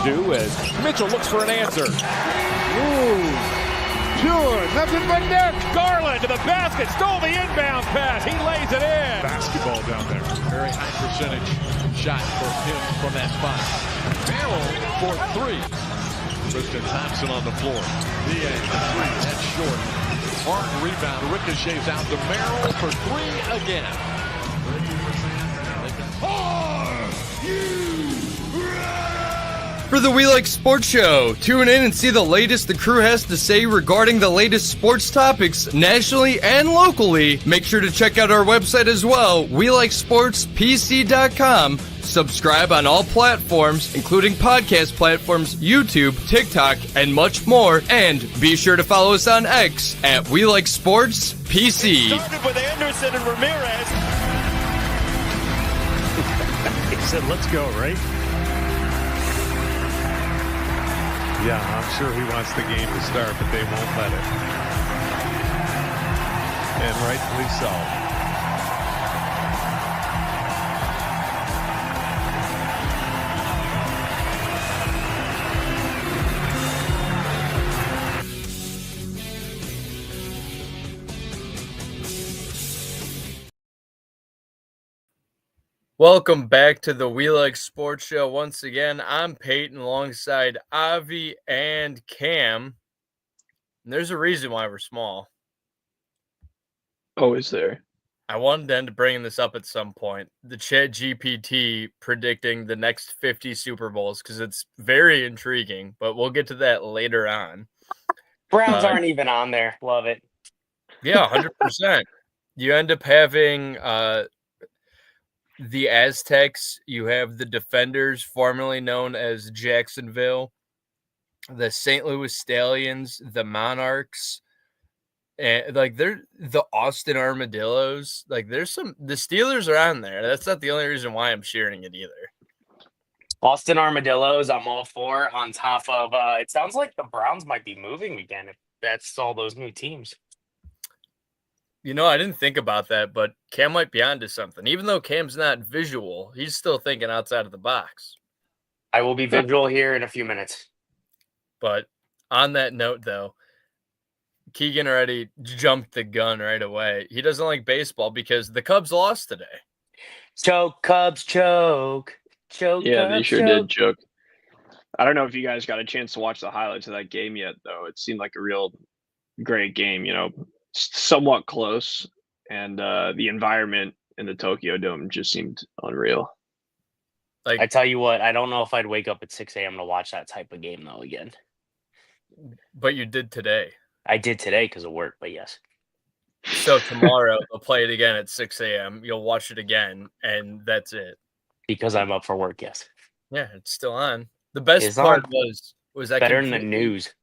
do as Mitchell looks for an answer. Ooh, pure, nothing but net. Garland to the basket, stole the inbound pass. He lays it in. Basketball down there. Very high percentage shot for him from that spot. Merrill for three. Tristan Thompson on the floor. Diaz, that's short. Hard rebound. Ricochets out to Merrill for three again. For the We Like Sports Show, tune in and see the latest the crew has to say regarding the latest sports topics nationally and locally. Make sure to check out our website as well, WeLikeSportsPC.com. Subscribe on all platforms, including podcast platforms, YouTube, TikTok, and much more. And be sure to follow us on X at WeLikeSportsPC. Started with Anderson and Ramirez. He said, let's go, right? Yeah, I'm sure he wants the game to start, but they won't let it. And rightfully so. Welcome back to the We Like Sports Show. Once again, I'm Payton alongside Avi and Cam. And there's a reason why we're small. Oh, is there? I wanted to end up bringing this up at some point. The Chat GPT predicting the next 50 Super Bowls, because it's very intriguing, but we'll get to that later on. Browns aren't even on there. Love it. Yeah, 100%. You end up having the Aztecs, you have the Defenders, formerly known as Jacksonville, the St. Louis Stallions, the Monarchs, and like they're the Austin Armadillos. Like the Steelers are on there. That's not the only reason why I'm sharing it either. Austin Armadillos, I'm all for. On top of, it sounds like the Browns might be moving again if that's all those new teams. You know, I didn't think about that, but Cam might be onto something. Even though Cam's not visual, he's still thinking outside of the box. I will be visual here in a few minutes. But on that note, though, Keegan already jumped the gun right away. He doesn't like baseball because the Cubs lost today. Choke, Cubs, choke. Choke, Yeah, Cubs, they sure choke. did choke. I don't know if you guys got a chance to watch the highlights of that game yet, though. It seemed like a real great game, somewhat close. And the environment in the Tokyo Dome just seemed unreal. Like, I tell you what, I don't know if I'd wake up at 6 a.m. to watch that type of game, though, again. but you did today. I did today because of work, but yes. So tomorrow they'll play it again at 6 a.m. You'll watch it again, and that's it. Because I'm up for work, yes. Yeah, it's still on. The best It's part on. was that Better than the news.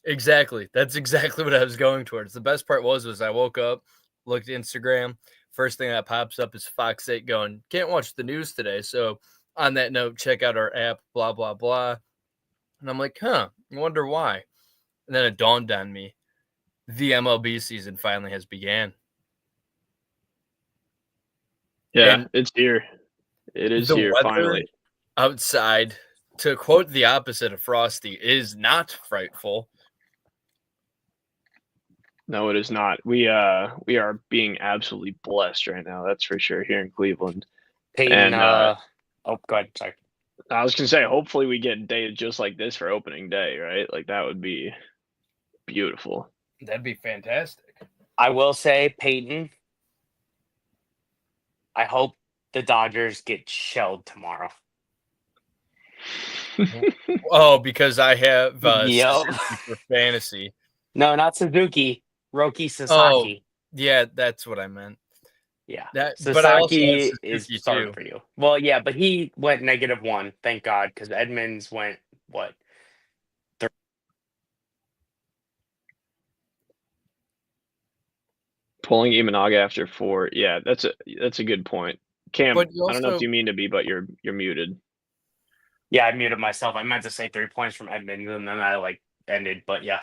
Exactly. That's exactly what I was going towards. The best part was I woke up, looked at Instagram. First thing that pops up is Fox 8 going, can't watch the news today. So on that note, check out our app, blah, blah, blah. And I'm like, I wonder why. And then it dawned on me. The MLB season finally has began. Yeah, And it's here. It is the here, weather finally. outside, to quote the opposite of frosty, is not frightful. No, it is not. We are being absolutely blessed right now. That's for sure here in Cleveland. Payton, And, oh, go ahead. Sorry. I was gonna say, hopefully we get a day just like this for opening day, right? Like that would be beautiful. That'd be fantastic. I will say, Peyton, I hope the Dodgers get shelled tomorrow. Oh, because I have Yep. Suzuki for fantasy. No, not Suzuki. Roki Sasaki. Yeah, that's what I meant. Yeah. But I also have Sasaki is Suzuki starting too. for you. Well, yeah, but he went -1, thank God, because Edmonds went, what? Pulling Imanaga after 4. Yeah, that's a good point. Cam, But you I don't know also- if you mean to be, but you're muted. Yeah, I muted myself. I meant to say 3 points from Edmonds, and then I ended, but yeah.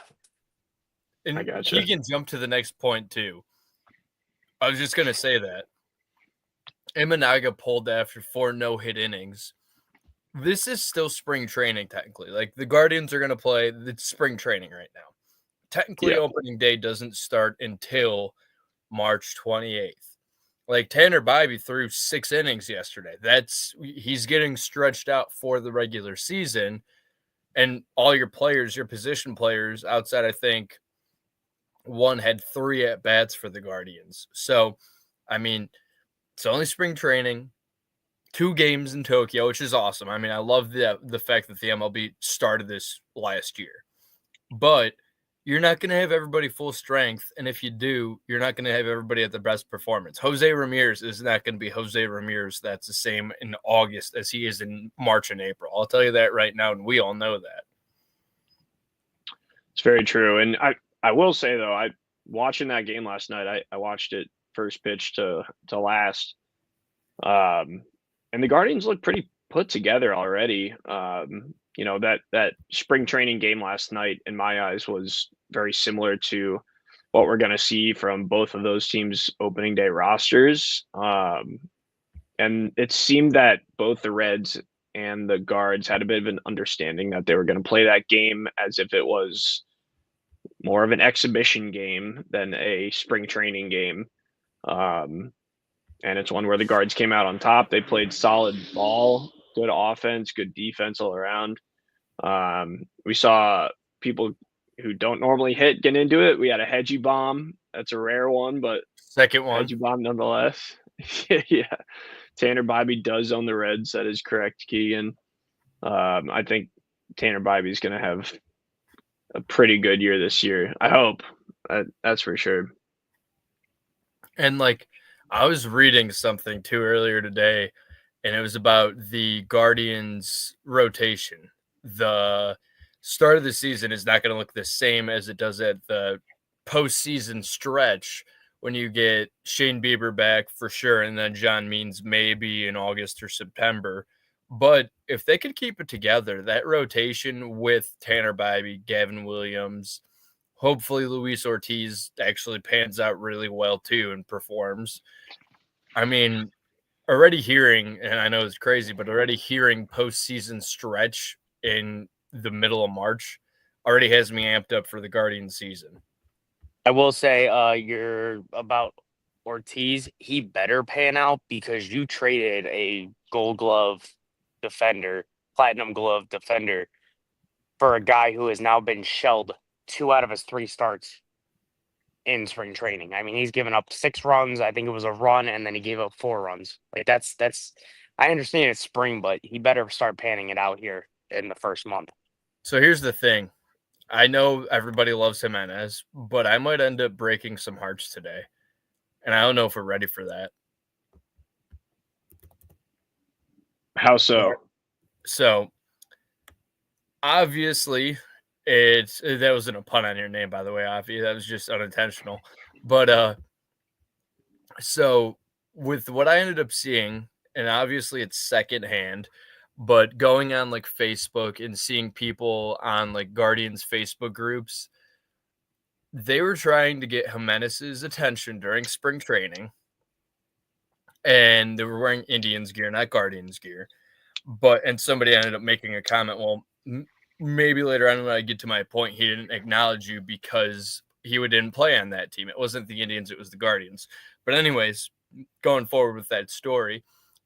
And I gotcha. he can jump to the next point too. I was just gonna say that Imanaga pulled after 4 no-hit innings. this is still spring training technically. Like the Guardians are going to play the spring training right now. Technically, opening day doesn't start until March 28th. Like Tanner Bybee threw 6 innings yesterday. He's getting stretched out for the regular season, and all your players, your position players outside, I think one had 3 at bats for the Guardians. So, I mean, it's only spring training. 2 games in Tokyo, which is awesome. I mean, I love the fact that the MLB started this last year. But you're not going to have everybody full strength, and if you do, you're not going to have everybody at their best performance. Jose Ramirez is not going to be Jose Ramirez that's the same in August as he is in March and April. I'll tell you that right now, and we all know that. It's very true. And I will say, though, watching that game last night, I watched it first pitch to last. And the Guardians look pretty put together already. You know, that spring training game last night, in my eyes, was very similar to what we're going to see from both of those teams' opening day rosters. And it seemed that both the Reds and the Guards had a bit of an understanding that they were going to play that game as if it was more of an exhibition game than a spring training game. And it's one where the Guards came out on top. They played solid ball, good offense, good defense all around. We saw people who don't normally hit get into it. We had a Hedgie bomb. That's a rare one, but second one. Hedgie bomb nonetheless. Yeah. Tanner Bybee does own the Reds. That is correct, Keegan. I think Tanner Bybee is going to have a pretty good year this year. I hope. That's for sure. And, like, I was reading something too earlier today, and it was about the Guardians' rotation. The start of the season is not going to look the same as it does at the postseason stretch when you get Shane Bieber back for sure, and then John Means maybe in August or September. But if they could keep it together, that rotation with Tanner Bybee, Gavin Williams, hopefully Luis Ortiz actually pans out really well too and performs. I mean, already hearing, and I know it's crazy, but already hearing postseason stretch in the middle of March already has me amped up for the Guardians season. I will say, you're about Ortiz. He better pan out because you traded a Gold Glove defender, Platinum Glove defender, for a guy who has now been shelled 2 out of his 3 starts in spring training. I mean, he's given up 6 runs. I think it was a run, and then he gave up 4 runs. Like that's. I understand it's spring, but he better start panning it out here in the first month. So here's the thing. I know everybody loves Jimenez, but I might end up breaking some hearts today. And I don't know if we're ready for that. How so? So, obviously, that wasn't a pun on your name, by the way, Avi. That was just unintentional. But, so with what I ended up seeing, and obviously it's secondhand, but going on like Facebook and seeing people on like Guardians Facebook groups, they were trying to get Jimenez's attention during spring training, and they were wearing Indians gear, not Guardians gear. And somebody ended up making a comment, well, maybe later on when I get to my point, he didn't acknowledge you because he didn't play on that team. It wasn't the Indians, it was the Guardians. But anyways, going forward with that story,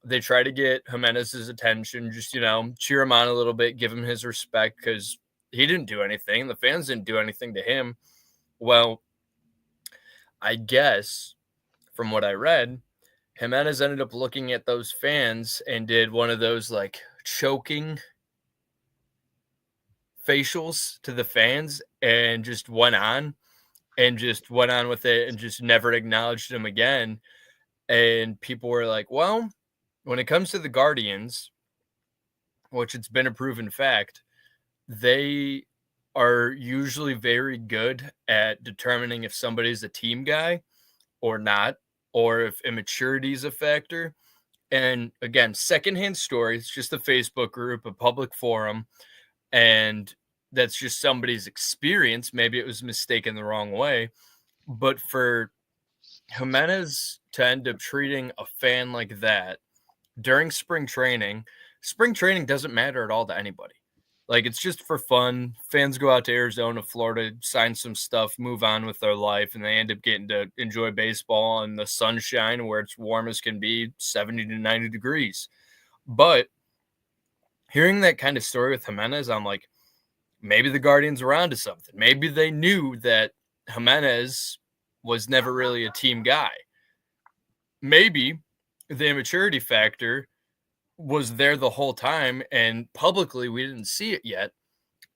they try to get Jimenez's attention, just, cheer him on a little bit, give him his respect because he didn't do anything. The fans didn't do anything to him. Well, I guess from what I read, Jimenez ended up looking at those fans and did one of those like choking facials to the fans and just went on with it and just never acknowledged them again. And people were like, well, when it comes to the Guardians, which it's been a proven fact, they are usually very good at determining if somebody's a team guy or not, or if immaturity is a factor. And again, secondhand story. It's just a Facebook group, a public forum, and that's just somebody's experience. Maybe it was mistaken the wrong way. But for Jimenez to end up treating a fan like that during spring training, spring training doesn't matter at all to anybody. Like, it's just for fun. Fans go out to Arizona, Florida, sign some stuff, move on with their life, and they end up getting to enjoy baseball in the sunshine where it's warm as can be, 70 to 90 degrees. But hearing that kind of story with Jimenez, I'm like, maybe the Guardians were onto something. Maybe they knew that Jimenez was never really a team guy. Maybe the immaturity factor was there the whole time, and publicly we didn't see it yet.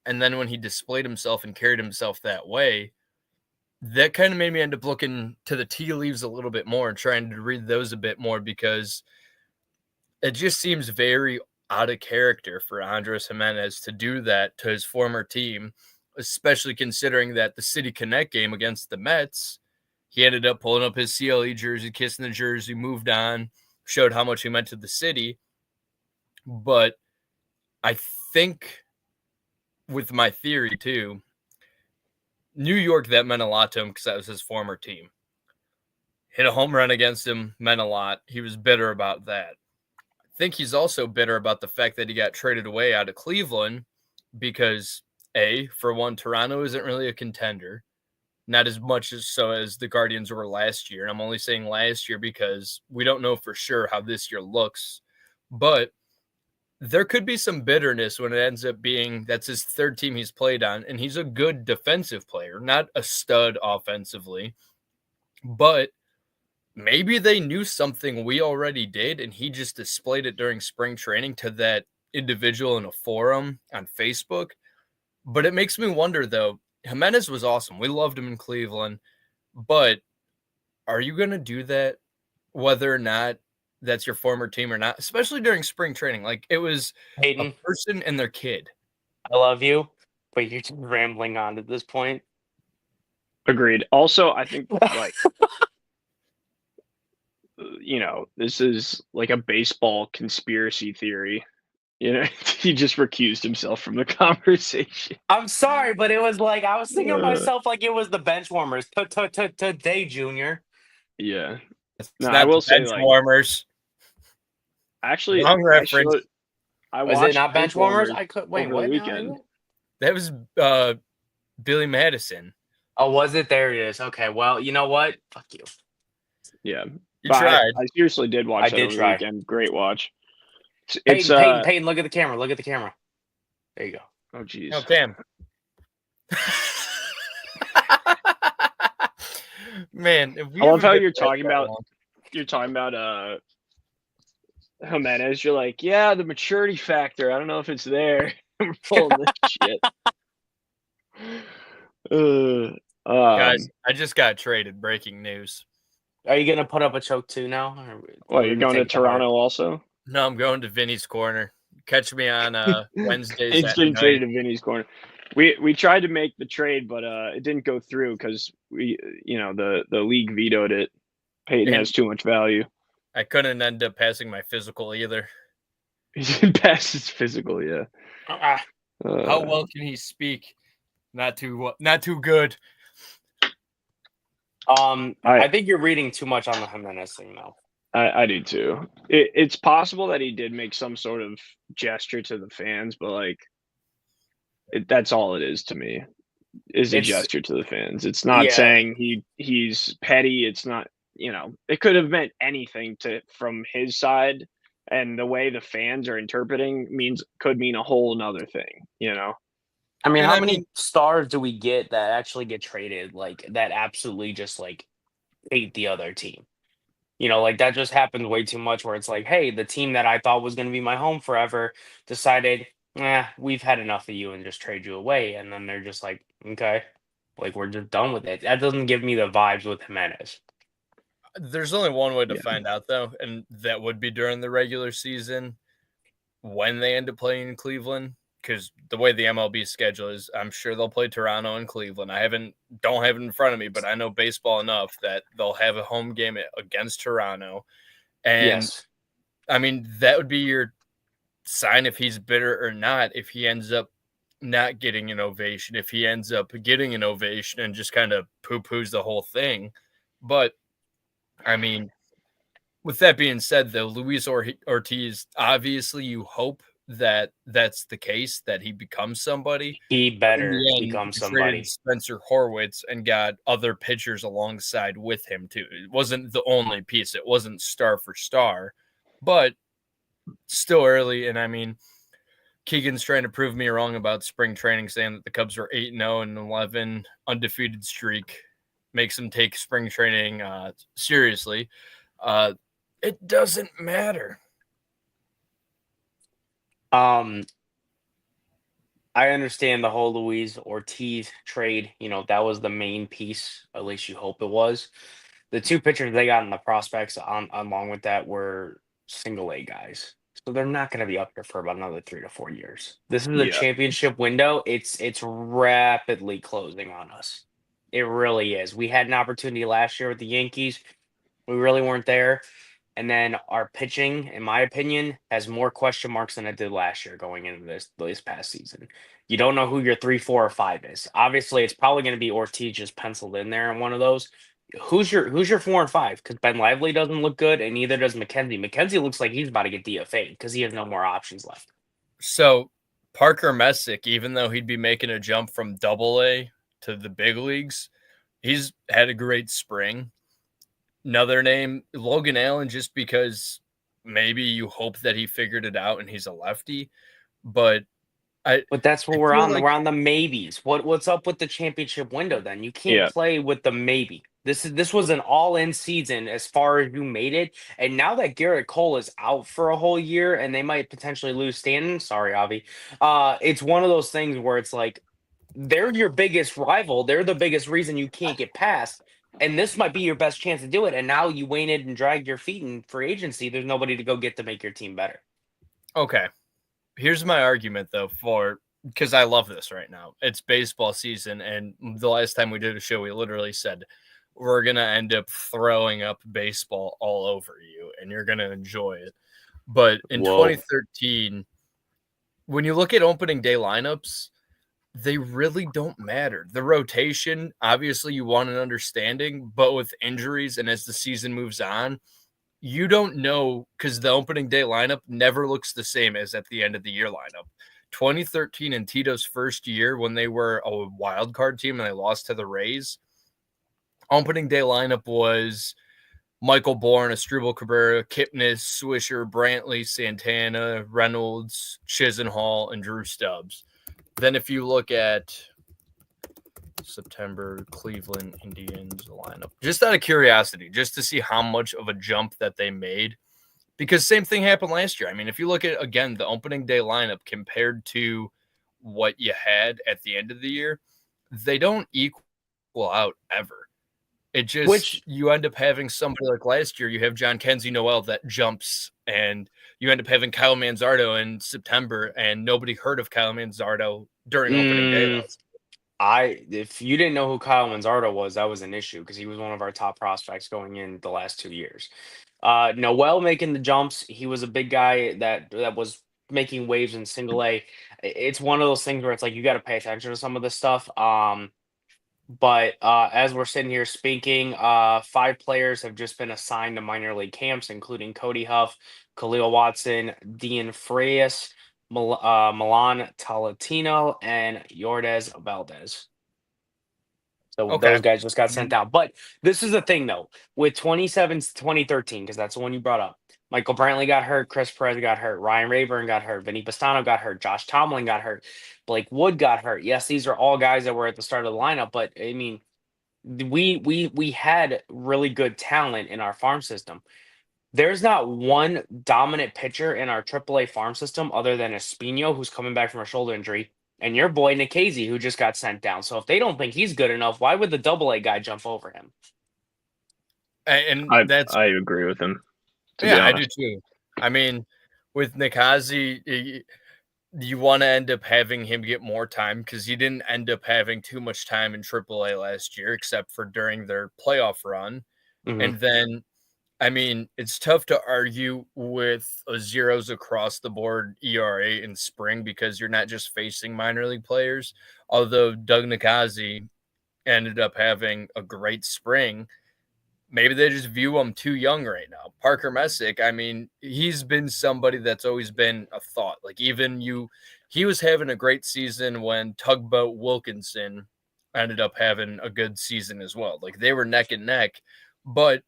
And then when he displayed himself and carried himself that way, that kind of made me end up looking to the tea leaves a little bit more and trying to read those a bit more, because it just seems very out of character for Andres Jimenez to do that to his former team, especially considering that the City Connect game against the Mets, he ended up pulling up his CLE jersey, kissing the jersey, moved on, showed how much he meant to the city. But I think with my theory too, New York, that meant a lot to him because that was his former team. Hit a home run against him, meant a lot. He was bitter about that. I think he's also bitter about the fact that he got traded away out of Cleveland because, for one, Toronto isn't really a contender. Not as much as so as the Guardians were last year. And I'm only saying last year because we don't know for sure how this year looks. But there could be some bitterness when it ends up being that's his third team he's played on, and he's a good defensive player, not a stud offensively. But maybe they knew something we already did, and he just displayed it during spring training to that individual in a forum on Facebook. But it makes me wonder, though, Jimenez was awesome. We loved him in Cleveland. But are you going to do that whether or not that's your former team or not, especially during spring training? Like, it was Payton, a person and their kid. I love you, but you're just rambling on at this point. Agreed. Also, I think like this is like a baseball conspiracy theory. He just recused himself from the conversation. I'm sorry, but it was like I was thinking to myself like it was the bench warmers. Today, Junior. Yeah. It's No, not I will the say, bench like, warmers. actually, Wrong reference. I Was watched it not bench warmers? I could wait. over What the now, weekend. is it? That was Billy Madison. Oh, was it? There it is. Okay. Well, you know what? Fuck you. Yeah. You But tried. I seriously did watch I that did over try. the weekend. Great watch. Payton, look at the camera. Look at the camera. There you go. Oh, geez. Oh, damn. Man, if we I love ever how get you're that talking about long- Jimenez. You're like, yeah, the maturity factor. I don't know if it's there. We're pulling this shit. Guys, I just got traded. Breaking news. Are you gonna put up a choke too now? Well, you're going to Toronto also? No, I'm going to Vinny's Corner. Catch me on Wednesdays He's at getting 9. traded to Vinny's corner. We tried to make the trade, but it didn't go through because the league vetoed it. Payton has too much value. I couldn't end up passing my physical either. He didn't pass his physical, yeah. How well can he speak? Not too good. I think you're reading too much on the Jimenez thing, though. I do too. It's possible that he did make some sort of gesture to the fans, but like, that's all it is to me. Is a gesture to the fans. It's not saying he's petty. It's not. It could have meant anything from his side, and the way the fans are interpreting could mean a whole nother thing. I mean, how many stars do we get that actually get traded, like, that absolutely just, like, hate the other team? Like, that just happens way too much where it's like, hey, the team that I thought was going to be my home forever decided, we've had enough of you and just trade you away. And then they're just like, okay, like, we're just done with it. That doesn't give me the vibes with Jimenez. There's only one way to find out, though, and that would be during the regular season when they end up playing in Cleveland. Because the way the MLB schedule is, I'm sure they'll play Toronto and Cleveland. Don't have it in front of me, but I know baseball enough that they'll have a home game against Toronto. And I mean, that would be your sign if he's bitter or not, if he ends up not getting an ovation, if he ends up getting an ovation and just kind of poo-poos the whole thing. But I mean, With that being said, though, Luis Ortiz, obviously you hope that that's the case, that he becomes somebody. He In better the end, become you traded somebody. Spencer Horwitz and got other pitchers alongside with him, too. It wasn't the only piece. It wasn't star for star, but still early. And I mean, Keegan's trying to prove me wrong about spring training, saying that the Cubs were 8-0 and 11 undefeated streak. Makes them take spring training seriously. It doesn't matter. I understand the whole Luis Ortiz trade. You know, that was the main piece. At least you hope it was. The two pitchers they got in the prospects along with that were single A guys. So they're not going to be up here for about another 3 to 4 years. This is the Yeah. championship window. It's rapidly closing on us. It really is. We had an opportunity last year with the Yankees. We really weren't there. And then our pitching, in my opinion, has more question marks than it did last year going into this past season. You don't know who your 3, 4, or 5 is. Obviously, it's probably going to be Ortiz just penciled in there in one of those. Who's your 4 and 5? Because Ben Lively doesn't look good, and neither does McKenzie. McKenzie looks like he's about to get DFA'd because he has no more options left. So Parker Messick, even though he'd be making a jump from Double-A to the big leagues, he's had a great spring. Another name, Logan Allen, just because maybe you hope that he figured it out and he's a lefty. But that's what I we're feel on. like- We're on the maybes. What's up with the championship window then? You can't play with the maybe. This was an all-in season as far as you made it. And now that Garrett Cole is out for a whole year and they might potentially lose Stanton. Sorry, Avi. It's one of those things where it's like they're your biggest rival. They're the biggest reason you can't get past. And this might be your best chance to do it. And now you waited and dragged your feet in free agency. There's nobody to go get to make your team better. Okay. Here's my argument, though, because I love this right now. It's baseball season, and the last time we did a show, we literally said we're going to end up throwing up baseball all over you, and you're going to enjoy it. But in 2013, when you look at opening day lineups, they really don't matter. The rotation, obviously, you want an understanding, but with injuries and as the season moves on, you don't know because the opening day lineup never looks the same as at the end of the year lineup. 2013 in Tito's first year when they were a wild card team and they lost to the Rays, opening day lineup was Michael Bourne, Asdrubal Cabrera, Kipnis, Swisher, Brantley, Santana, Reynolds, Chisenhall, and Drew Stubbs. Then if you look at September Cleveland Indians lineup, just out of curiosity, just to see how much of a jump that they made, because same thing happened last year. I mean, if you look at, again, the opening day lineup compared to what you had at the end of the year, they don't equal out ever. It just, you end up having somebody like last year, you have John Kenzie Noel that jumps, and you end up having Kyle Manzardo in September, and nobody heard of Kyle Manzardo during opening day. If you didn't know who Kyle Manzardo was, that was an issue because he was one of our top prospects going in the last 2 years. Noel making the jumps, he was a big guy that was making waves in single A. It's one of those things where it's like you got to pay attention to some of this stuff. But as we're sitting here speaking, 5 players have just been assigned to minor league camps, including Cody Huff, Khalil Watson, Dean Freitas, Milan Talatino, and Yordes Valdez. So those guys just got sent out. But this is the thing, though. With 2013, because that's the one you brought up, Michael Brantley got hurt, Chris Perez got hurt, Ryan Rayburn got hurt, Vinny Pastano got hurt, Josh Tomlin got hurt, Blake Wood got hurt. Yes, these are all guys that were at the start of the lineup, but I mean, we had really good talent in our farm system. There's not one dominant pitcher in our AAA farm system other than Espino, who's coming back from a shoulder injury, and your boy Nikhazy, who just got sent down. So if they don't think he's good enough, why would the AA guy jump over him? And I agree with him. Yeah, I do too. I mean, with Nikhazy, you want to end up having him get more time because he didn't end up having too much time in AAA last year, except for during their playoff run. Mm-hmm. And then, I mean, it's tough to argue with a zeros across the board ERA in spring because you're not just facing minor league players. Although Doug Nikhazy ended up having a great spring, maybe they just view him too young right now. Parker Messick, I mean, he's been somebody that's always been a thought. Like he was having a great season when Tugboat Wilkinson ended up having a good season as well. Like they were neck and neck, but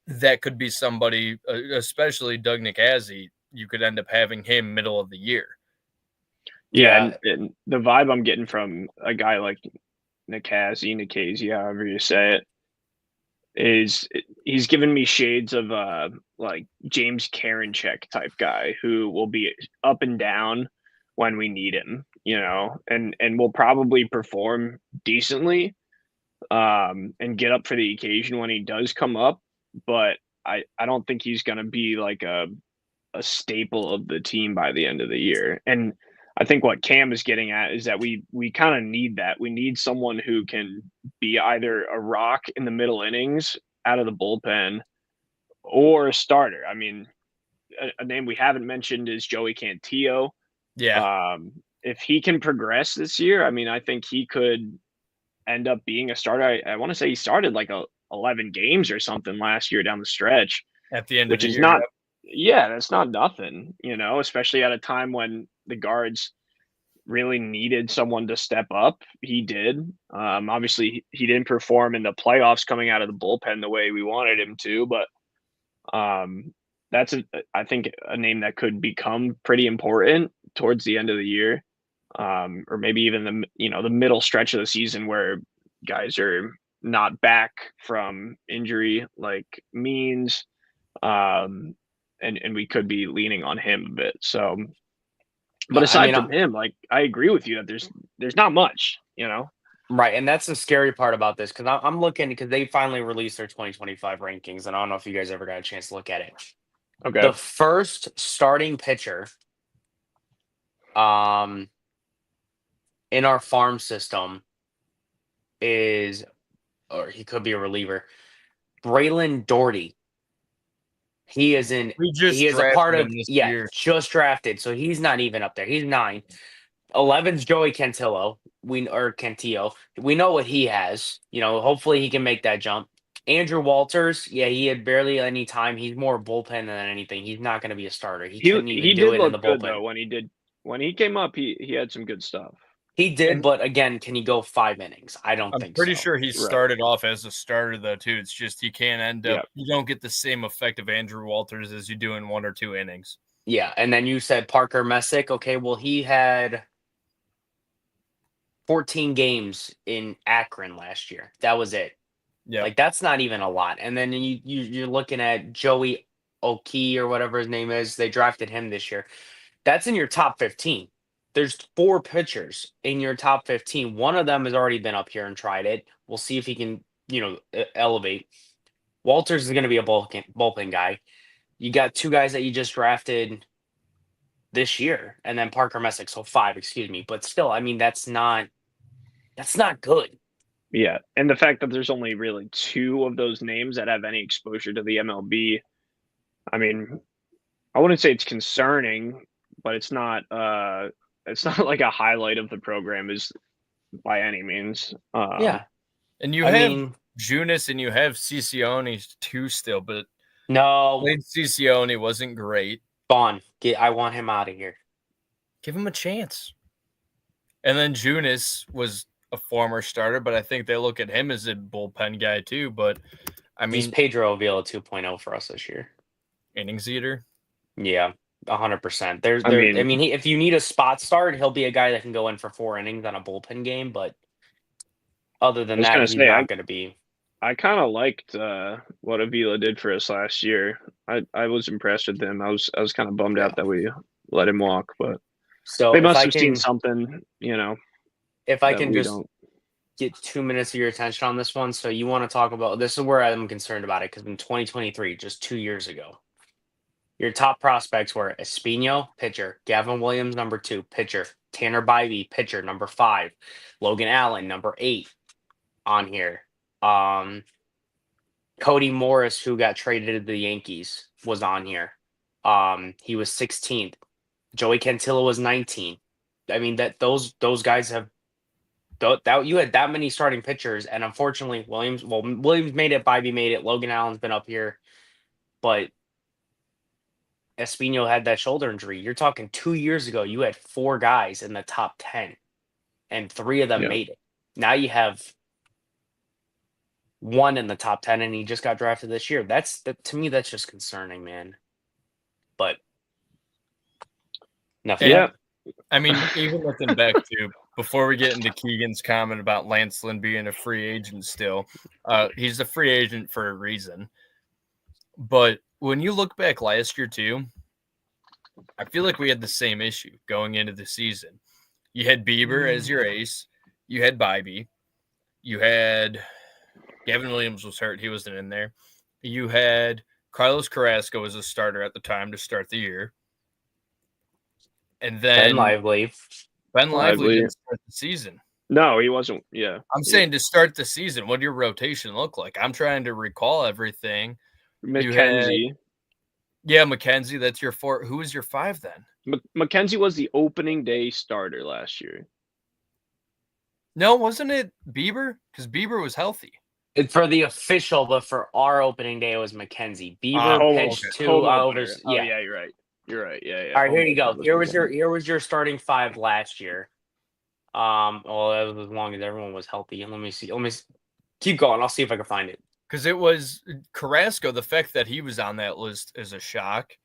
that could be somebody, especially Doug Nikhazy, you could end up having him middle of the year. Yeah, and the vibe I'm getting from a guy like Nikhazy, however you say it, is he's given me shades of like James Karinchak type guy who will be up and down when we need him, and will probably perform decently, and get up for the occasion when he does come up. But I don't think he's going to be like a staple of the team by the end of the year. And I think what Cam is getting at is that we kind of need that. We need someone who can be either a rock in the middle innings out of the bullpen or a starter. I mean, a name we haven't mentioned is Joey Cantillo. Yeah. If he can progress this year, I mean, I think he could end up being a starter. I want to say he started like 11 games or something last year down the stretch. At the end which of the is year, not, yeah, that's not nothing, especially at a time when the guards really needed someone to step up. He did. Obviously, he didn't perform in the playoffs coming out of the bullpen the way we wanted him to, but that's, I think, a name that could become pretty important towards the end of the year, or maybe even the middle stretch of the season where guys are not back from injury like Means, and we could be leaning on him a bit. So, but aside from him, like I agree with you that there's not much, Right, and that's the scary part about this because I'm looking because they finally released their 2025 rankings, and I don't know if you guys ever got a chance to look at it. Okay. The first starting pitcher, in our farm system is, or he could be a reliever, Braylon Doherty. He is a part of year. just drafted, so he's not even up there. He's 9. 11's Joey Cantillo. Cantillo. We know what he has. Hopefully he can make that jump. Andrew Walters, he had barely any time. He's more bullpen than anything. He's not going to be a starter. He couldn't even do it in the bullpen. Though, when he came up, he had some good stuff. He did, but again, can he go 5 innings? I don't think so. I'm pretty sure he started off as a starter, though, too. It's just he can't end up – you don't get the same effect of Andrew Walters as you do in 1 or 2 innings. Yeah, and then you said Parker Messick. Okay, well, he had 14 games in Akron last year. That was it. Yeah, like that's not even a lot. And then you're looking at Joey Oki or whatever his name is. They drafted him this year. That's in your top 15. There's 4 pitchers in your top 15. One of them has already been up here and tried it. We'll see if he can, elevate. Walters is going to be a bullpen guy. You got 2 guys that you just drafted this year, and then Parker Messick, so 5, excuse me. But still, I mean, that's not good. Yeah, and the fact that there's only really 2 of those names that have any exposure to the MLB, I mean, I wouldn't say it's concerning, but it's not like a highlight of the program is by any means. Yeah, and you have Junis and you have Ciccione too still, but no, Ciccione wasn't great. Vaughn, I want him out of here. Give him a chance. And then Junis was a former starter, but I think they look at him as a bullpen guy too. But I mean, he's Pedro Avila 2.0 for us this year. Innings eater. Yeah, 100%. If you need a spot start, he'll be a guy that can go in for 4 innings on a bullpen game. But other than that, he's not going to be. I kind of liked what Avila did for us last year. I was impressed with him. I was kind of bummed out that we let him walk, but so they must have seen something, If I can just get 2 minutes of your attention on this one. So you want to talk about, this is where I'm concerned about it, because in 2023, just 2 years ago, your top prospects were Espino, pitcher; Gavin Williams, number 2, pitcher; Tanner Bybee, pitcher, number 5; Logan Allen, number 8 on here. Cody Morris, who got traded to the Yankees, was on here. He was 16th. Joey Cantillo was 19. I mean, that those guys have That you had that many starting pitchers, and unfortunately, Williams made it, Bybee made it, Logan Allen's been up here, but Espino had that shoulder injury. You're talking 2 years ago, you had 4 guys in the top 10, and 3 of them Yeah. made it. Now you have 1 in the top 10, and he just got drafted this year. To me, that's just concerning, man. But nothing. Yeah. I mean, even looking back to before we get into Keegan's comment about Lance Lynn being a free agent still, he's a free agent for a reason. But when you look back last year too, I feel like we had the same issue going into the season. You had Bieber as your ace. You had Bybee. You had Gavin Williams was hurt. He wasn't in there. You had Carlos Carrasco as a starter at the time to start the year. And then Ben Lively didn't start the season. No, he wasn't. Yeah. I'm saying to start the season, what did your rotation look like? I'm trying to recall everything. McKenzie. McKenzie, that's your 4. Who was your 5 then? McKenzie was the opening day starter last year. No, wasn't it Bieber? Because Bieber was healthy. For the official, but for our opening day, it was McKenzie. Bieber pitched 2 overs. Oh, yeah, you're right. You're right. Yeah. All right, here you go. Here was your starting 5 last year. Well, that was as long as everyone was healthy. And let me see. Keep going. I'll see if I can find it. Because it was Carrasco. The fact that he was on that list is a shock.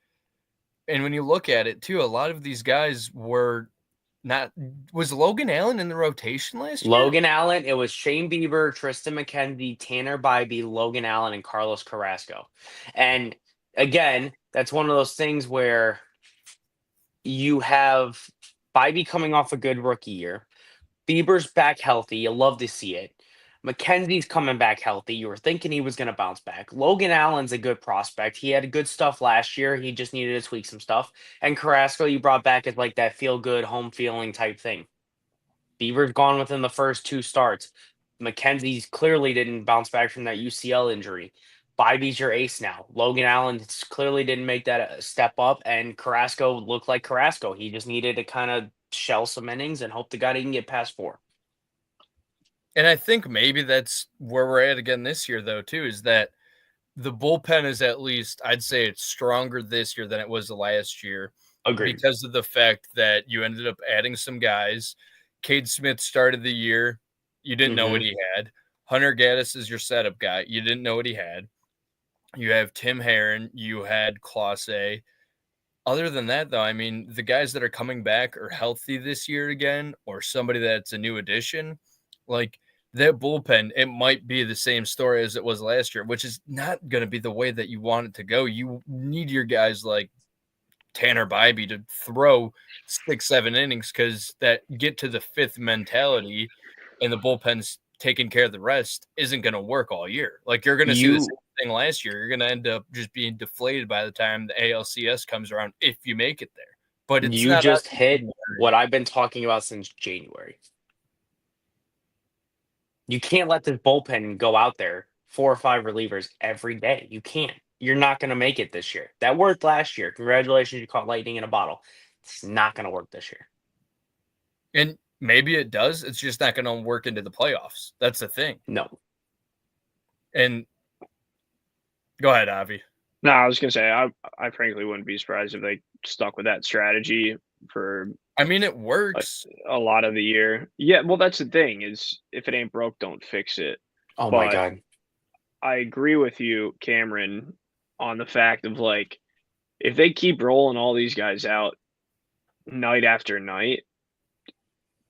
And when you look at it too, a lot of these guys were not. Was Logan Allen in the rotation last year? Logan Allen. It was Shane Bieber, Tristan McKenzie, Tanner Bybee, Logan Allen, and Carlos Carrasco. And again, that's one of those things where you have Bybee coming off a good rookie year. Bieber's back healthy. You love to see it. McKenzie's coming back healthy. You were thinking he was going to bounce back. Logan Allen's a good prospect. He had good stuff last year. He just needed to tweak some stuff. And Carrasco, you brought back as like that feel-good, home-feeling type thing. Bieber's gone within the first 2 starts. McKenzie's clearly didn't bounce back from that UCL injury. Bybee's your ace now. Logan Allen clearly didn't make that step up, and Carrasco looked like Carrasco. He just needed to kind of shell some innings and hope to God he can get past 4. And I think maybe that's where we're at again this year, though, too, is that the bullpen is at least, I'd say it's stronger this year than it was the last year. Agreed. Because of the fact that you ended up adding some guys. Cade Smith started the year. You didn't know what he had. Hunter Gaddis is your setup guy. You didn't know what he had. You have Tim Herron. You had Clase. Other than that, though, I mean, the guys that are coming back are healthy this year again, or somebody that's a new addition. Like that bullpen, it might be the same story as it was last year, which is not going to be the way that you want it to go. You need your guys like Tanner Bybee to throw 6-7 innings because that get to the 5th mentality and the bullpen's taking care of the rest isn't going to work all year. Like you're going to see the same thing last year. You're going to end up just being deflated by the time the ALCS comes around if you make it there. But it's you just hit what I've been talking about since January. You can't let this bullpen go out there 4 or 5 relievers every day. You can't. You're not going to make it this year. That worked last year. Congratulations, you caught lightning in a bottle. It's not going to work this year. And maybe it does. It's just not going to work into the playoffs. That's the thing. No. And go ahead, Avi. No, I was going to say, I frankly wouldn't be surprised if they stuck with that strategy for I mean, it works a lot of the year. Yeah, well, that's the thing is if it ain't broke, don't fix it. Oh, my God. I agree with you, Cameron, on the fact of like, if they keep rolling all these guys out night after night,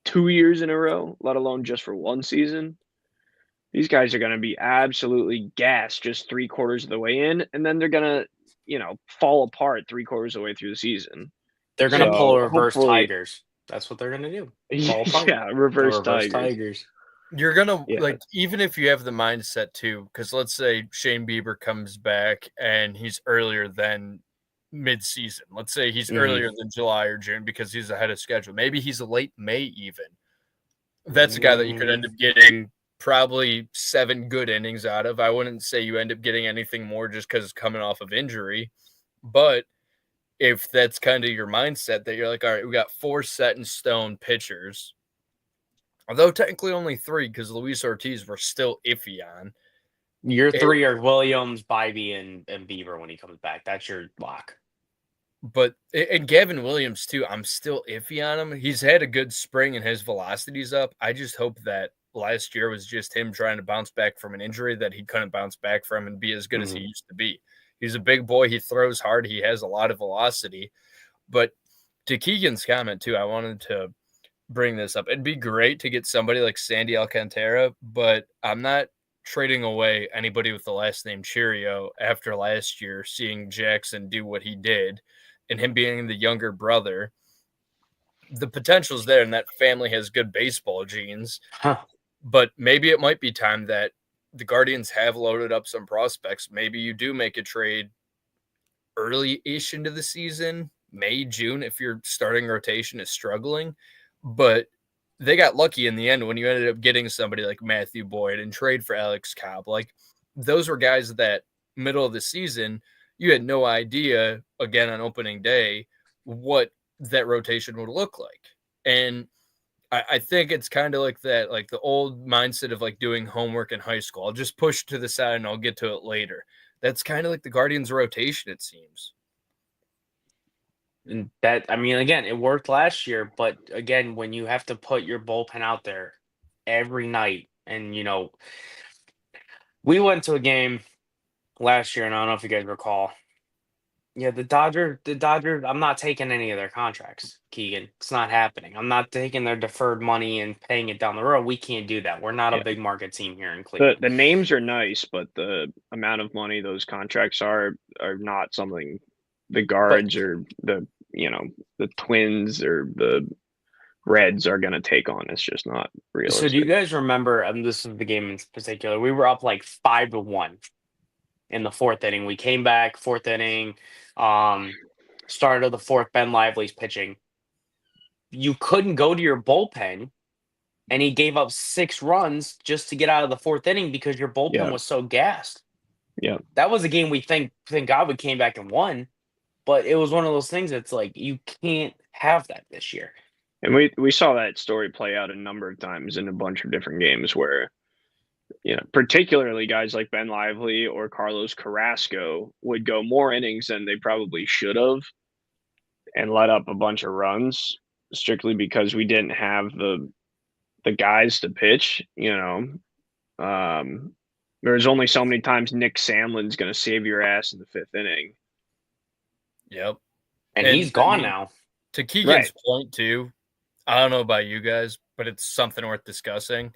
2 years in a row, let alone just for one season, these guys are going to be absolutely gassed just 3/4 of the way in, and then they're going to, fall apart 3/4 of the way through the season. They're going to pull a reverse Tigers. That's what they're going to do. Yeah, reverse Tigers. You're going to, like, even if you have the mindset too, because let's say Shane Bieber comes back and he's earlier than mid-season. Let's say he's earlier than July or June because he's ahead of schedule. Maybe he's a late May even. That's a guy that you could end up getting probably 7 good innings out of. I wouldn't say you end up getting anything more just because it's coming off of injury. But if that's kind of your mindset that you're like, all right, we got 4 set in stone pitchers. Although technically only 3 because Luis Ortiz we're still iffy on. Your 3 are Williams, Bybee, and Bieber when he comes back. That's your lock. But and Gavin Williams too, I'm still iffy on him. He's had a good spring and his velocity's up. I just hope that last year was just him trying to bounce back from an injury that he couldn't bounce back from and be as good as he used to be. He's a big boy. He throws hard. He has a lot of velocity. But to Keegan's comment too, I wanted to bring this up. It'd be great to get somebody like Sandy Alcantara, but I'm not trading away anybody with the last name Cheerio after last year, seeing Jackson do what he did and him being the younger brother. The potential's there, and that family has good baseball genes. But maybe it might be time that the Guardians have loaded up some prospects. Maybe you do make a trade early-ish into the season, May, June, if your starting rotation is struggling. But they got lucky in the end when you ended up getting somebody like Matthew Boyd and trade for Alex Cobb. Like, those were guys that middle of the season, you had no idea, again, on opening day, what that rotation would look like. And I think it's kind of like that, like the old mindset of like doing homework in high school. I'll just push to the side and I'll get to it later. That's kind of like the Guardians rotation, it seems. And that, I mean, again, it worked last year, but again, when you have to put your bullpen out there every night, and we went to a game last year, and I don't know if you guys recall. Yeah, the Dodgers, I'm not taking any of their contracts, Keegan. It's not happening. I'm not taking their deferred money and paying it down the road. We can't do that. We're not a big market team here in Cleveland. The names are nice, but the amount of money those contracts are not something the Guards or the Twins or the Reds are going to take on. It's just not realistic. So do you guys remember, and this is the game in particular, we were up like 5-1 in the 4th inning. We came back, 4th inning, start of the 4th, Ben Lively's pitching. You couldn't go to your bullpen, and he gave up 6 runs just to get out of the 4th inning because your bullpen was so gassed. Yeah. That was a game we thank God we came back and won, but it was one of those things that's like, you can't have that this year. And we saw that story play out a number of times in a bunch of different games where, particularly guys like Ben Lively or Carlos Carrasco would go more innings than they probably should have and let up a bunch of runs strictly because we didn't have the guys to pitch. There's only so many times Nick Samlin's going to save your ass in the 5th inning. Yep. And he's gone now. To Keegan's point too, I don't know about you guys, but it's something worth discussing.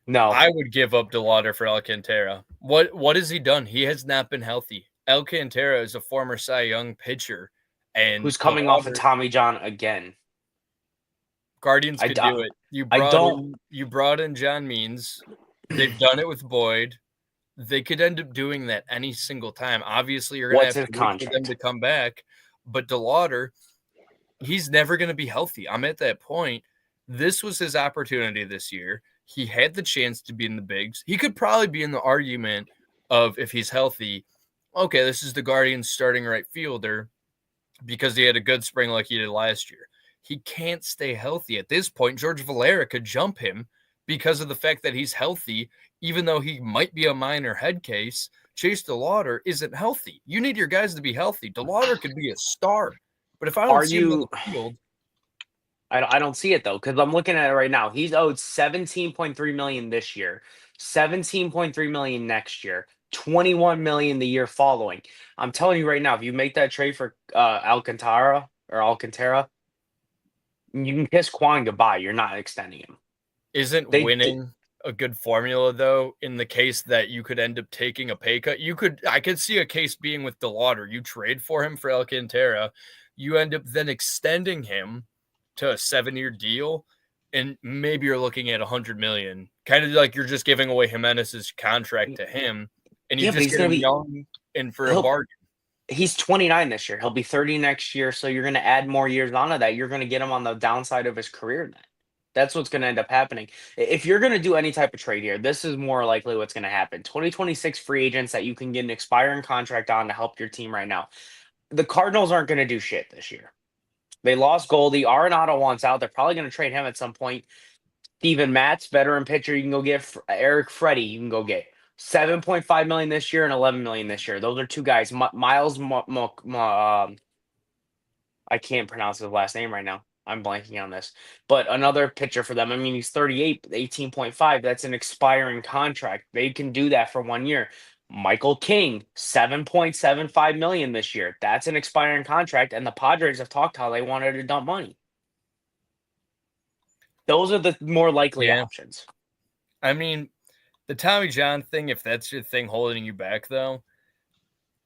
No. I would give up DeLauder for Alcantara. What has he done? He has not been healthy. Alcantara is a former Cy Young pitcher. And who's coming off of Tommy John again. Guardians could do it. You brought in John Means. They've done it with Boyd. They could end up doing that any single time. Obviously, you're going to have to wait for them to come back. But DeLauder, he's never going to be healthy. I'm at that point. This was his opportunity this year. He had the chance to be in the bigs. He could probably be in the argument of, if he's healthy, okay, this is the Guardians starting right fielder because he had a good spring like he did last year. He can't stay healthy. At this point, George Valera could jump him because of the fact that he's healthy, even though he might be a minor head case. Chase DeLauder isn't healthy. You need your guys to be healthy. DeLauder could be a star. But if I don't see him in the field, I don't see it though, because I'm looking at it right now. He's owed $17.3 million this year, $17.3 million next year, $21 million the year following. I'm telling you right now, if you make that trade for Alcantara, you can kiss Quan goodbye. You're not extending him. Isn't winning a good formula though? In the case that you could end up taking a pay cut, I could see a case being with DeLauder. You trade for him for Alcantara, you end up then extending him to a 7-year deal, and maybe you're looking at $100 million. Kind of like you're just giving away Jimenez's contract to him, and you just get him young and for a bargain. He's 29 this year. He'll be 30 next year, so you're going to add more years onto that. You're going to get him on the downside of his career then. That's what's going to end up happening. If you're going to do any type of trade here, this is more likely what's going to happen. 2026 free agents that you can get an expiring contract on to help your team right now. The Cardinals aren't going to do shit this year. They lost Goldie. Arenado wants out. They're probably going to trade him at some point. Steven Matz, veteran pitcher, you can go get. Eric Freddie, you can go get. 7.5 million this year and 11 million this year. Those are two guys. Miles, I can't pronounce his last name right now. I'm blanking on this. But another pitcher for them. I mean, he's 38, 18.5. That's an expiring contract. They can do that for 1 year. Michael King, 7.75 million this year. That's an expiring contract, and the Padres have talked how they wanted to dump money. Those are the more likely options. I mean, the Tommy John thing, if that's your thing holding you back, though,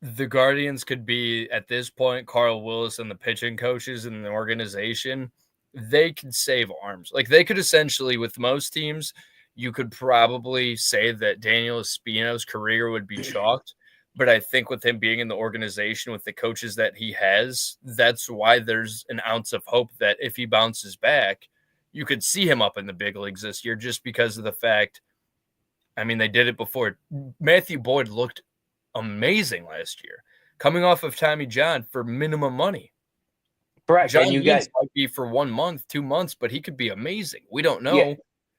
the Guardians could be, at this point, Carl Willis and the pitching coaches in the organization, they could save arms. Like, they could essentially, with most teams, you could probably say that Daniel Espino's career would be chalked. But I think with him being in the organization, with the coaches that he has, that's why there's an ounce of hope that if he bounces back, you could see him up in the big leagues this year, just because of the fact, I mean, they did it before. Matthew Boyd looked amazing last year, coming off of Tommy John for minimum money. Correct. John and you Means guys might be for 1 month, 2 months, but he could be amazing. We don't know.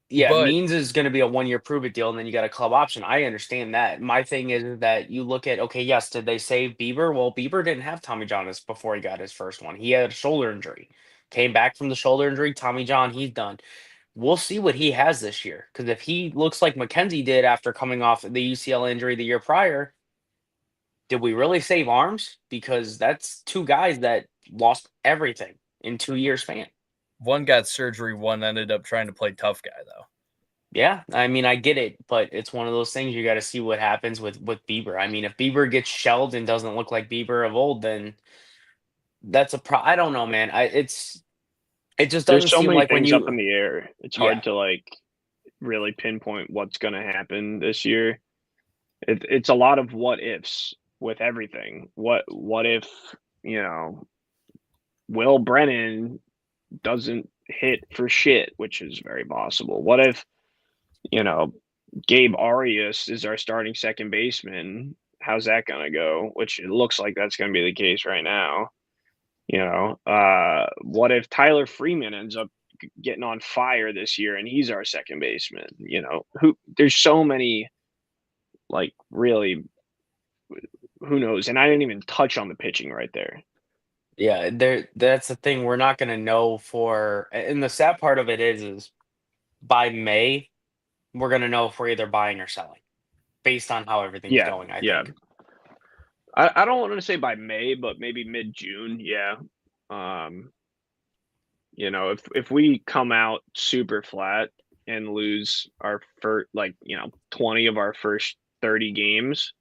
Yeah, but Means is going to be a 1 year prove it deal, and then you got a club option. I understand that. My thing is that you look at, okay, yes, did they save Bieber? Well, Bieber didn't have Tommy John before he got his first one. He had a shoulder injury, came back from the shoulder injury. Tommy John, he's done. We'll see what he has this year, because if he looks like McKenzie did after coming off the UCL injury the year prior, did we really save arms? Because that's two guys that lost everything in 2 years span. one got surgery, one ended up trying to play tough guy, though. Yeah, I mean, I get it, but it's one of those things you got to see what happens with Bieber. I mean, if Bieber gets shelled and doesn't look like Bieber of old, then that's I don't know, man. It just doesn't There's so seem many like when things you up in the air. It's hard to like really pinpoint what's going to happen this year. It's a lot of what ifs with everything. What if, Will Brennan doesn't hit for shit, which is very possible. What if, Gabe Arias is our starting second baseman? How's that going to go? Which it looks like that's going to be the case right now. What if Tyler Freeman ends up getting on fire this year and he's our second baseman? There's so many, like, really, who knows? And I didn't even touch on the pitching right there. Yeah, that's the thing. We're not going to know and the sad part of it is by May, we're going to know if we're either buying or selling based on how everything's going, I think. I don't want to say by May, but maybe mid-June. Yeah. If we come out super flat and lose our first, 20 of our first 30 games.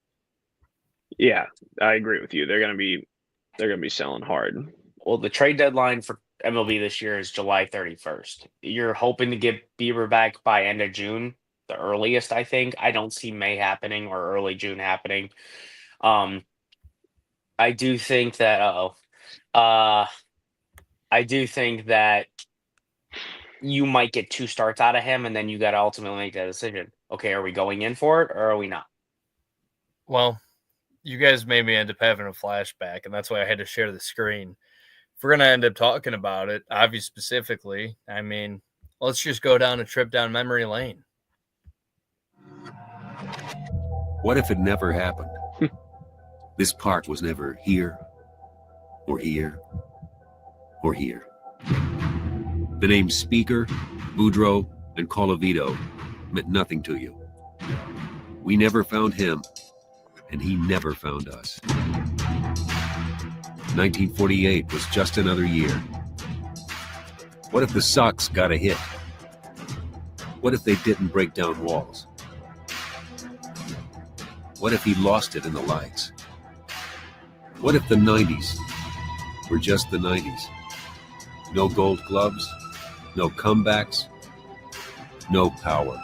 Yeah, I agree with you. They're going to be selling hard. Well, the trade deadline for MLB this year is July 31st. You're hoping to get Bieber back by end of June, the earliest, I think. I don't see May happening or early June happening. I do think that you might get 2 starts out of him, and then you got to ultimately make that decision. Okay, are we going in for it or are we not? Well, you guys made me end up having a flashback, and that's why I had to share the screen. If we're going to end up talking about it, obviously specifically, I mean, let's just go down a trip down memory lane. What if it never happened? This park was never here, or here, or here. The names Speaker, Boudreaux, and Colavito meant nothing to you. We never found him, and he never found us. 1948 was just another year. What if the Sox got a hit? What if they didn't break down walls? What if he lost it in the lights? What if the 90s were just the 90s? No gold gloves, no comebacks, no power.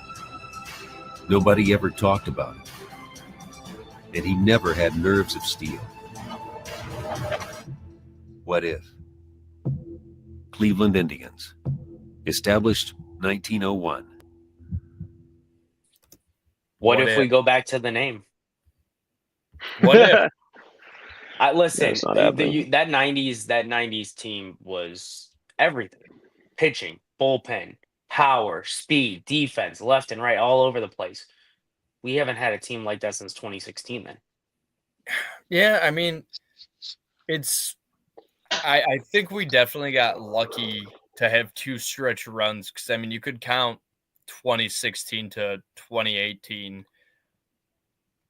Nobody ever talked about it. And he never had nerves of steel. What if? Cleveland Indians, established 1901. What if we go back to the name? What if? Listen, That's not happening. that 90s team was everything. Pitching, bullpen, Power, speed, defense, left and right, all over the place. We haven't had a team like that since 2016 then. Yeah, I mean, I think we definitely got lucky to have 2 stretch runs because, I mean, you could count 2016 to 2018.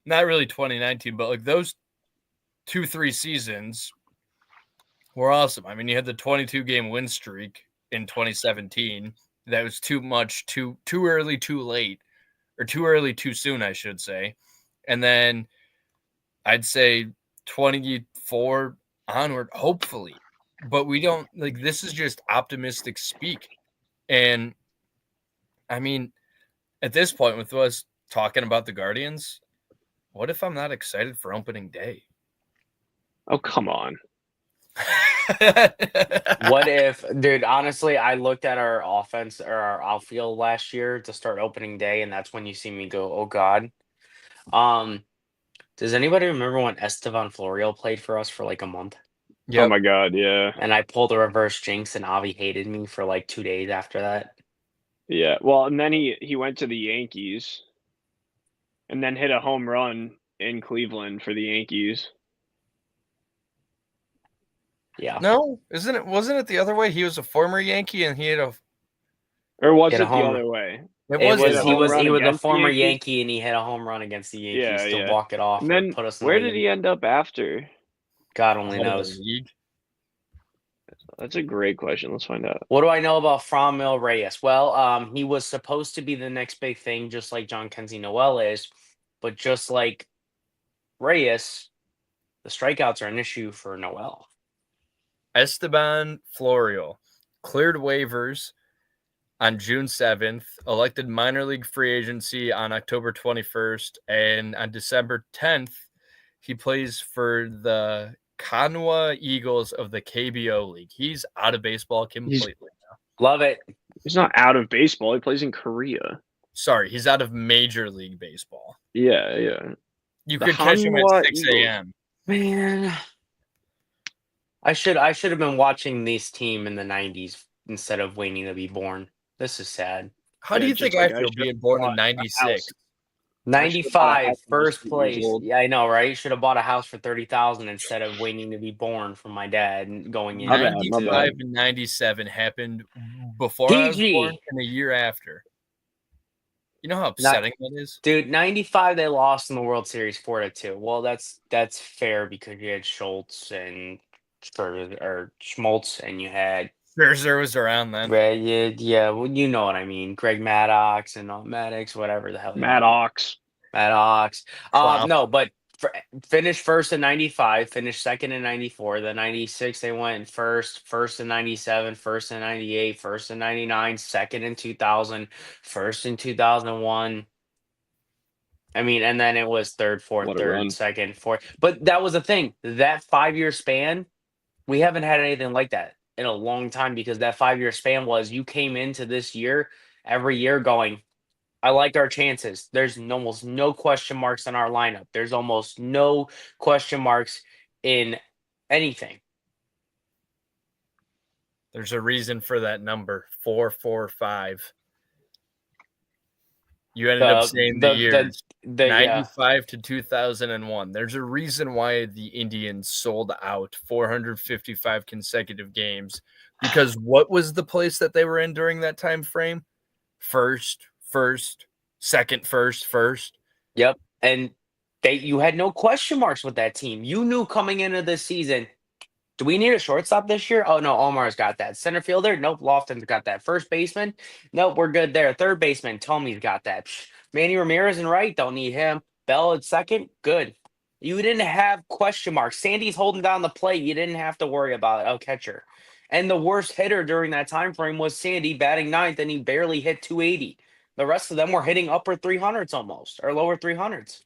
Not really 2019, but like those 2-3 seasons were awesome. I mean, you had the 22-game win streak in 2017. That was too much, too early, too late, or too early, too soon, I should say. And then I'd say 24 onward, hopefully. But we don't, like, this is just optimistic speak. And I mean, at this point, with us talking about the Guardians, what if I'm not excited for opening day? Oh, come on. What if, dude, honestly, I looked at our offense or our outfield last year to start opening day, and that's when you see me go, oh God. Does anybody remember when Estevan Florial played for us for like a month? Yep. Oh my God, yeah. And I pulled a reverse jinx and Avi hated me for like 2 days after that. Yeah. Well, and then he went to the Yankees and then hit a home run in Cleveland for the Yankees. Yeah. No, wasn't it the other way? He was a former Yankee and he had a Or was Hit it a the home- other way? it It was was the he home was run he was a against the former Yankees? Yankee and he hit a home run against the Yankees Yeah, to yeah. walk it off And or then put us in where the did lead. he end up after? God only head of the knows. league. That's a great question. Let's find out. What do I know about Franmil Reyes? Well, he was supposed to be the next big thing, just like John Kenzie Noel is, but just like Reyes, the strikeouts are an issue for Noel. Esteban Florial cleared waivers on June 7th, elected minor league free agency on October 21st, and on December 10th, he plays for the Kanwa Eagles of the KBO League. He's out of baseball completely now. Love it. He's not out of baseball. He plays in Korea. Sorry, he's out of Major League Baseball. Yeah, yeah. You The could catch him Hanwha at 6 Eagles. a.m. Man, I should have been watching this team in the 90s instead of waiting to be born. This is sad. How do Yeah, you just think I like I feel should being have born bought in a 96? house. I should've bought a 95, house when I was first 2 years place. old. Yeah, I know, right? Should have bought a house for 30,000 instead of waiting to be born from my dad and going in. My bad, my 95 bad. and 97 happened before I was born PG. and a year after. You know how upsetting that is? Dude, 95 they lost in the World Series 4-2. Well, that's fair because you had Schultz and Schmaltz and you had Scherzer was around then. yeah, well, you know what I mean. Greg Maddox and Maddox, whatever the hell. Maddox. Maddox. Wow. No, but finished first in 95, finished second in 94. Then 96, they went first in 97, first in 98, first in 99, second in 2000, first in 2001. I mean, and then it was third, fourth, What a run. third, second, fourth. But that was the thing. That 5-year span, we haven't had anything like that in a long time because that 5-year span was you came into this year every year going, I like our chances. There's almost no question marks in our lineup. There's almost no question marks in anything. There's a reason for that number, 445. You ended up saying the years, 95 to 2001. There's a reason why the Indians sold out 455 consecutive games because what was the place that they were in during that time frame? First, second, first. Yep. And you had no question marks with that team. You knew coming into this season, do we need a shortstop this year? Oh, no, Omar's got that. Center fielder? Nope, Lofton's got that. First baseman? Nope, we're good there. Third baseman? Tomey's got that. Manny Ramirez and right, don't need him. Bell at second? Good. You didn't have question marks. Sandy's holding down the plate. You didn't have to worry about it. Catcher. And the worst hitter during that time frame was Sandy batting ninth, and he barely hit 280. The rest of them were hitting upper 300s almost, or lower 300s.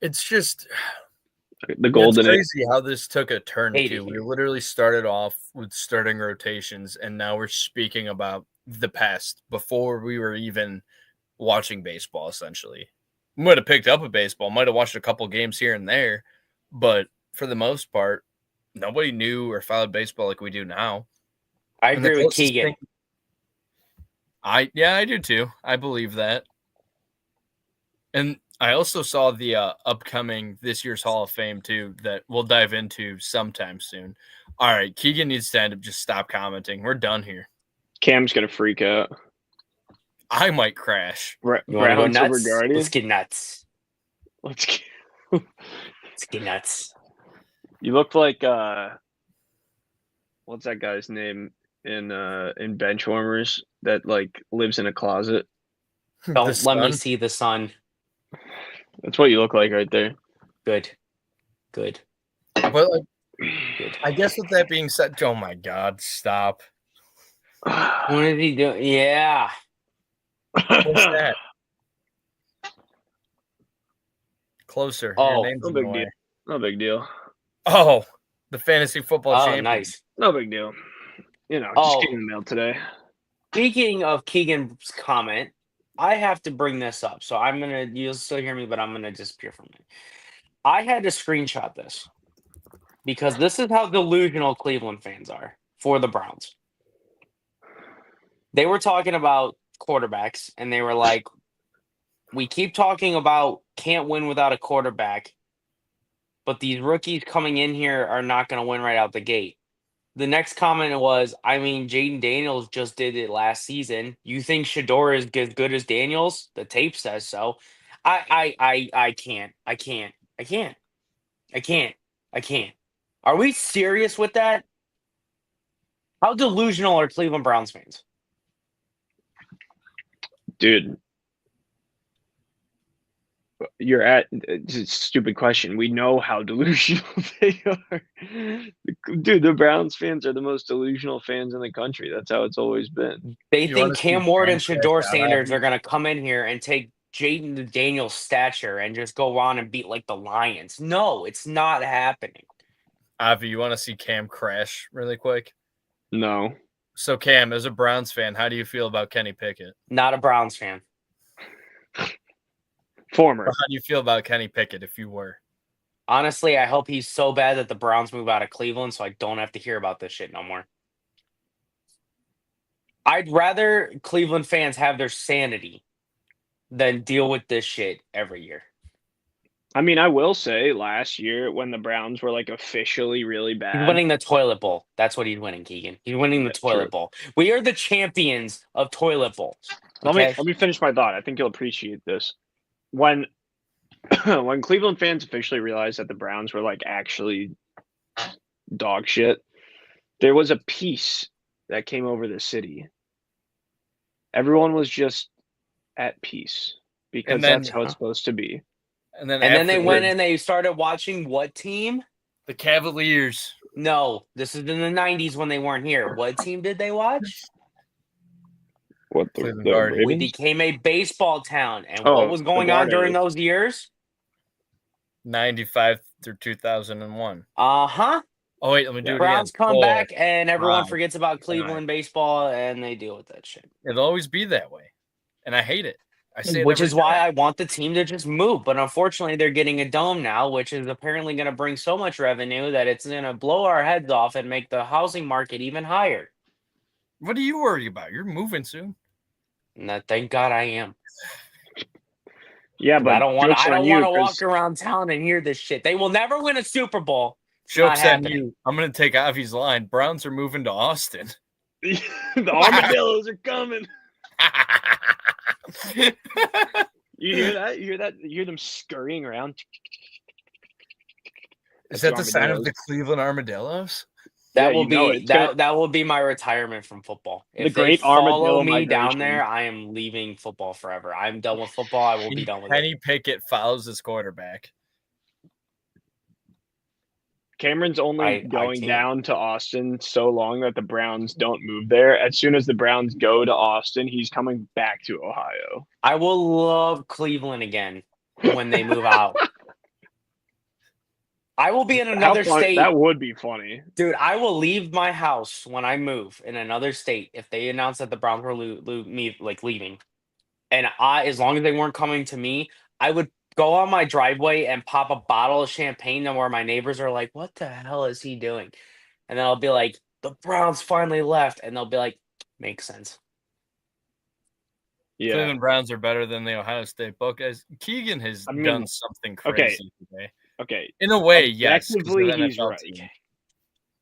It's just the golden. It's crazy how this took a turn too. We here. literally started off with starting rotations, and now we're speaking about the past before we were even watching baseball. Essentially, might have picked up a baseball, might have watched a couple games here and there, but for the most part, nobody knew or followed baseball like we do now. I agree with Keegan. I do too. I believe that. And I also saw the upcoming this year's Hall of Fame too that we'll dive into sometime soon. All right, Keegan needs to end up just stop commenting. We're done here. Cam's gonna freak out. I might crash. You want to go Browns over nuts? Guardians? Let's get nuts. Let's get. Let's get nuts. You look like what's that guy's name in Benchwarmers that like lives in a closet? Don't let sun? me see the sun. That's what you look like right there. Good. But like, Good. I guess with that being said, oh my God, stop. What is he doing? Yeah. What's that? Closer. Oh, Your name's No in the big way. deal. No big deal. Oh, the fantasy football Oh, champion. nice. No big deal. You know, just Oh. getting the mail today. Speaking of Keegan's comment, I have to bring this up. So you'll still hear me, but I'm going to disappear from it. I had to screenshot this because this is how delusional Cleveland fans are for the Browns. They were talking about quarterbacks, and they were like, we keep talking about can't win without a quarterback, but these rookies coming in here are not going to win right out the gate. The next comment was, I mean, Jaden Daniels just did it last season. You think Shador is as good as Daniels? The tape says so. I can't. Are we serious with that? How delusional are Cleveland Browns fans? Dude, it's a stupid question. We know how delusional they are. Dude, the Browns fans are the most delusional fans in the country. That's how it's always been. They You wanna think see Cam Ward Cam and Shador crash out, Sanders Avi? are going to come in here and take Jaden Daniels' stature and just go on and beat like the Lions. No, it's not happening. Avi, you want to see Cam crash really quick? No. So, Cam, as a Browns fan, how do you feel about Kenny Pickett? Not a Browns fan. Former. Or how do you feel about Kenny Pickett if you were? Honestly, I hope he's so bad that the Browns move out of Cleveland so I don't have to hear about this shit no more. I'd rather Cleveland fans have their sanity than deal with this shit every year. I mean, I will say last year when the Browns were like officially really bad. He's winning the toilet bowl. That's what he's winning, Keegan. He's winning the toilet true. bowl. We are the champions of toilet bowls. Let me finish my thought. I think you'll appreciate this. When when Cleveland fans officially realized that the Browns were like actually dog shit, there was a peace that came over the city. Everyone was just at peace because that's how it's supposed to be. And then they went afterwards, and they started watching what team? the Cavaliers. No, this is in the 90s when they weren't here. What team did they watch? What Cleveland Guardians. We became a baseball town. And Oh, what was the going on during Guardians. those years? 95 through 2001. Uh-huh. Oh, wait, let me do it Browns again. come 4, back and everyone 5, forgets about Cleveland baseball and they deal with that shit. It'll always be that way. And I hate it. I say it Which every is why time. I want the team to just move. But unfortunately, they're getting a dome now, which is apparently going to bring so much revenue that it's going to blow our heads off and make the housing market even higher. What are you worried about? You're moving soon. No, thank God I am. Yeah, but I don't want joke's on to you, walk 'cause around town and hear this shit. They will never win a Super Bowl. It's Joke's not on happening. you. I'm going to take Avi's line. Browns are moving to Austin. the armadillos are coming. You hear that? You hear that? You hear them scurrying around. Is That's that the sign of armadillos. the Cleveland Armadillos? That Yeah, will you know be it. It's gonna- that will be my retirement from football. The If great they follow armadillo me down migration. there, I am leaving football forever. I'm done with football. I will be done with it. Kenny Pickett follows his quarterback. Cameron's only I going can't. down to Austin so long that the Browns don't move there. As soon as the Browns go to Austin, he's coming back to Ohio. I will love Cleveland again when they move out. I will be in another state. That would be funny. Dude, I will leave my house when I move in another state if they announce that the Browns were leaving. And as long as they weren't coming to me, I would go on my driveway and pop a bottle of champagne and where my neighbors are like, what the hell is he doing? And then I'll be like, the Browns finally left. And they'll be like, makes sense. Yeah. Cleveland Browns are better than the Ohio State Buckeyes. Keegan has done something crazy today. Okay. In a way, yes. 'cause of Objectively, he's NFL right. team.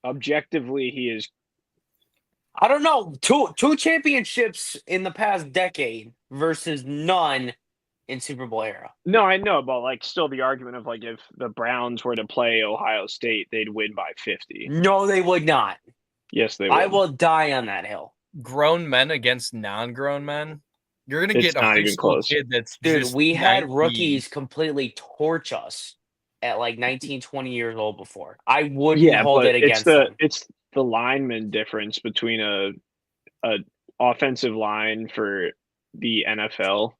Objectively, he is. I don't know. Two championships in the past decade versus none in Super Bowl era. No, I know, but like still the argument of like if the Browns were to play Ohio State, they'd win by 50. No, they would not. Yes, they would. I will die on that hill. Grown men against non-grown men. You're gonna It's get a not high even school close. kid that's Dude, just we had 19. rookies completely torch us at like 19, 20 years old before. I wouldn't hold it against them. It's the lineman difference between a offensive line for the NFL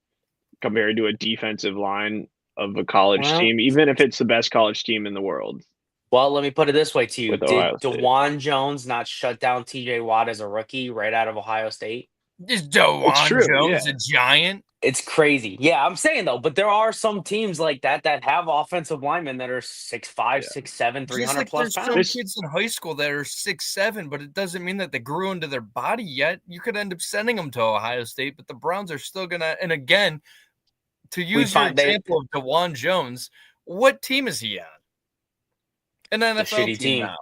compared to a defensive line of a college team, even if it's the best college team in the world. Well, let me put it this way to you. With Did Ohio State. DeJuan Jones not shut down TJ Watt as a rookie right out of Ohio State? Is DeJuan true, Jones yeah. a giant? It's crazy. Yeah, I'm saying though, but there are some teams like that have offensive linemen that are 6'5", 6'7", 300 Just like plus there's pounds. some kids in high school that are 6'7", but it doesn't mean that they grew into their body yet. You could end up sending them to Ohio State, but the Browns are still gonna. And again, to use your example of DeJuan Jones, what team is he on? An NFL team now.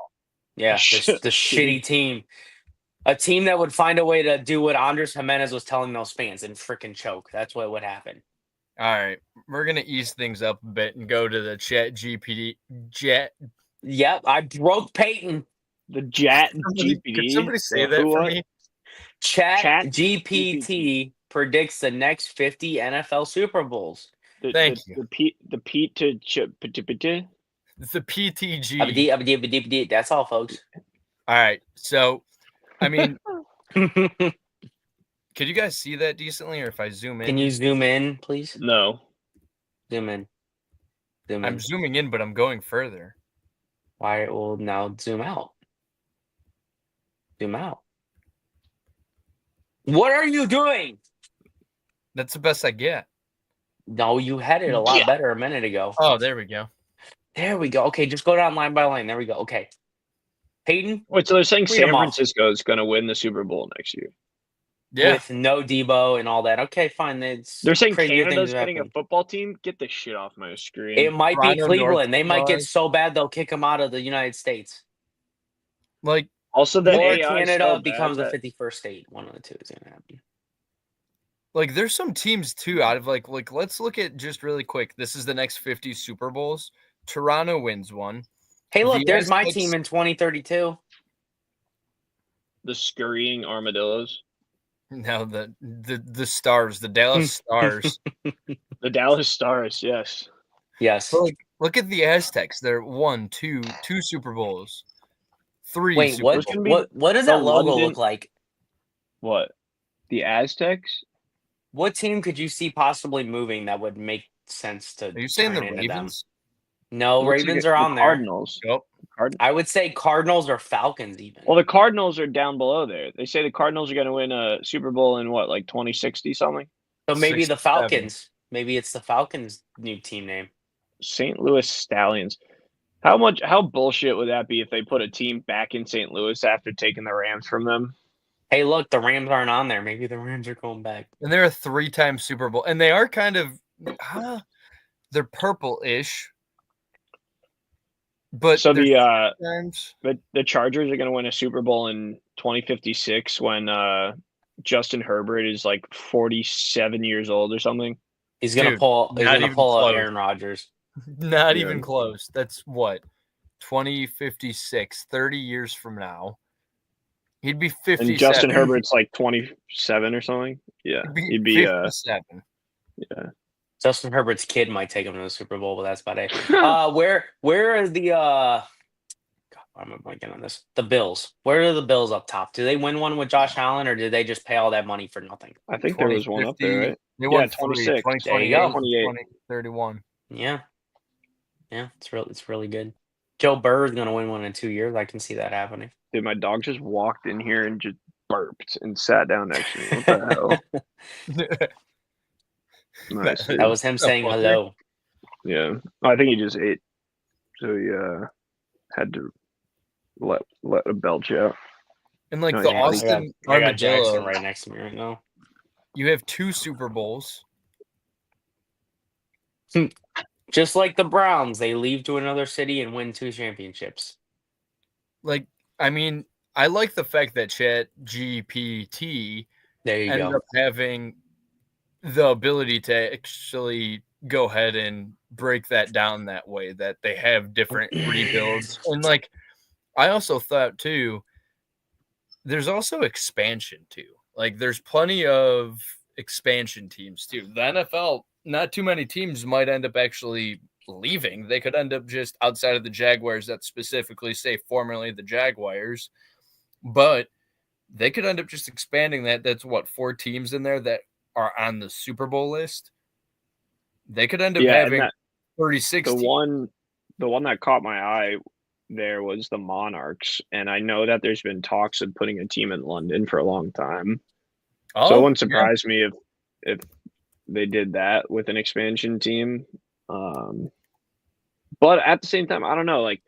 Yeah, the shitty team. A team that would find a way to do what Andres Jimenez was telling those fans and freaking choke. That's what would happen. All right, we're gonna ease things up a bit and go to the GPT. Yep, I broke Payton. The Chat GPT. Could somebody say that for me? Chat GPT predicts the next 50 NFL Super Bowls. Thank you. The Pete to The PTG. That's all, folks. All right, so I mean, could you guys see that decently, or if I zoom in? Can you zoom in, please? No. Zoom in. Zoom in. I'm zooming in, but I'm going further. Why? Well, now zoom out. Zoom out. What are you doing? That's the best I get. No, you had it a lot better a minute ago. Oh, there we go. There we go. Okay, just go down line by line. There we go. Okay. Payton? Wait, so they're saying Read San 'em off. Francisco is going to win the Super Bowl next year? Yeah. With no Debo and all that. Okay, fine. They're saying crazier Canada's things getting a happen. football team? Get the shit off my screen. It might be Toronto, Cleveland. They might get North so bad they'll kick them out of the United States. Like, also, the Or AI is Canada so bad becomes the that- 51st state. One of the two is going to happen. there's some teams too out of like let's look at just really quick. This is the next 50 Super Bowls. Toronto wins one. Hey, look, The there's my Aztecs- team in 2032. The scurrying armadillos. No, the Stars, the Dallas Stars. The Dallas Stars, yes. Yes. But look at the Aztecs. They're two Super Bowls, 3 Wait, Super what? Bowls. What does the that logo London- look like? What? The Aztecs? What team could you see possibly moving that would make sense to? Are you saying the turn into them? Ravens? No, Looks like Ravens it- are the on there. Cardinals. Nope. I would say Cardinals or Falcons even. Well, the Cardinals are down below there. They say the Cardinals are going to win a Super Bowl in what, like 2060 something? So maybe the 67. Falcons. Maybe it's the Falcons' new team name. St. Louis Stallions. How bullshit would that be if they put a team back in St. Louis after taking the Rams from them? Hey, look, the Rams aren't on there. Maybe the Rams are going back. And they're a 3-time Super Bowl, and they are kind of they're purple-ish. But So they're the 3 times. the Chargers are going to win a Super Bowl in 2056 when Justin Herbert is like 47 years old or something. He's gonna Dude, pull. He's not gonna even pull close. Aaron Rodgers. Not Yeah. even close. That's what 2056, 30 years from now. He'd be 57. And Justin Herbert's like 27 or something. Yeah, he'd be 57. yeah. Justin Herbert's kid might take him to the Super Bowl, but that's about it. Where are the God, why am I blanking on this? The Bills. Where are the Bills up top? Do they win one with Josh Allen, or did they just pay all that money for nothing? I think there was one up there, right? They won 26. 20, There you go. 28, 2031. Yeah, it's really good. Joe Burrow is gonna win one in 2 years. I can see that happening. Dude, my dog just walked in here and just burped and sat down next to me. What the hell? Nice. That was him saying fucker. hello. Yeah, I think he just ate, so he had to let a belch out. And like Oh, the yeah. Austin I got Jackson Armadillo. right next to me right now. You have 2 Super Bowls. Just like the Browns, they leave to another city and win 2 championships. Like, I mean, I like the fact that ChatGPT There you ended go. up having the ability to actually go ahead and break that down that way, that they have different rebuilds. And like, I also thought too, there's also expansion too. Like, there's plenty of expansion teams too. The NFL, not too many teams might end up actually leaving. They could end up just outside of the Jaguars, that specifically say formerly the Jaguars, but they could end up just expanding that. That's what, 4 teams in there that are on the Super Bowl list. They could end up having 36 the teams. one that caught my eye there was the Monarchs, and I know that there's been talks of putting a team in London for a long time. So it wouldn't surprise me if they did that with an expansion team. But at the same time, I don't know, like,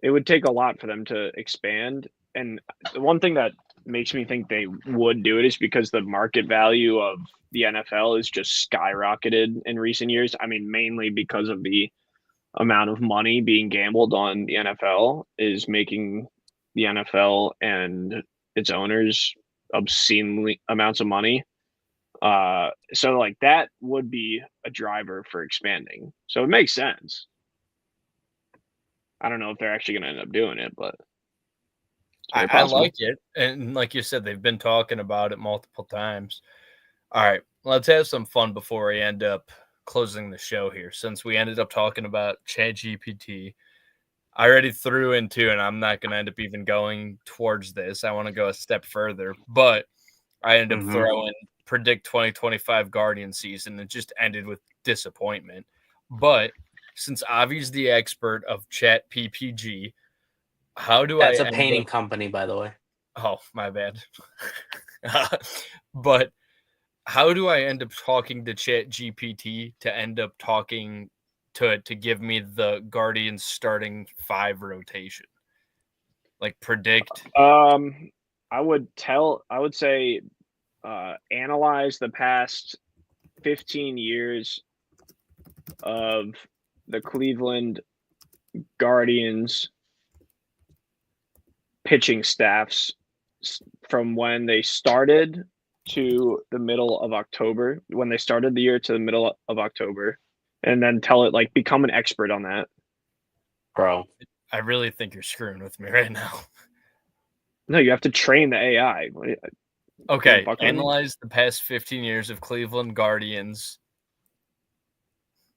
it would take a lot for them to expand. And the one thing that makes me think they would do it is because the market value of the NFL is just skyrocketed in recent years. I mean, mainly because of the amount of money being gambled on the NFL is making the NFL and its owners obscenely amounts of money. So like that would be a driver for expanding. So it makes sense. I don't know if they're actually going to end up doing it, but I like it. And like you said, they've been talking about it multiple times. All right, let's have some fun before we end up closing the show here. Since we ended up talking about ChatGPT, I already threw in 2, and I'm not going to end up even going towards this. I want to go a step further, but I ended up throwing predict 2025 Guardian season. It just ended with disappointment. But since Avi's the expert of Chat PPG, how do That's a painting company, by the way. Oh, my bad. But how do I end up talking to Chat GPT to end up talking to give me the Guardians starting 5 rotation? Like, predict. I would say analyze the past 15 years of the Cleveland Guardians pitching staffs from when they started to the middle of October, when they started the year to the middle of October, and then tell it, like, become an expert on that. Bro, I really think you're screwing with me right now. No, you have to train the AI. Okay, analyze the past 15 years of Cleveland Guardians.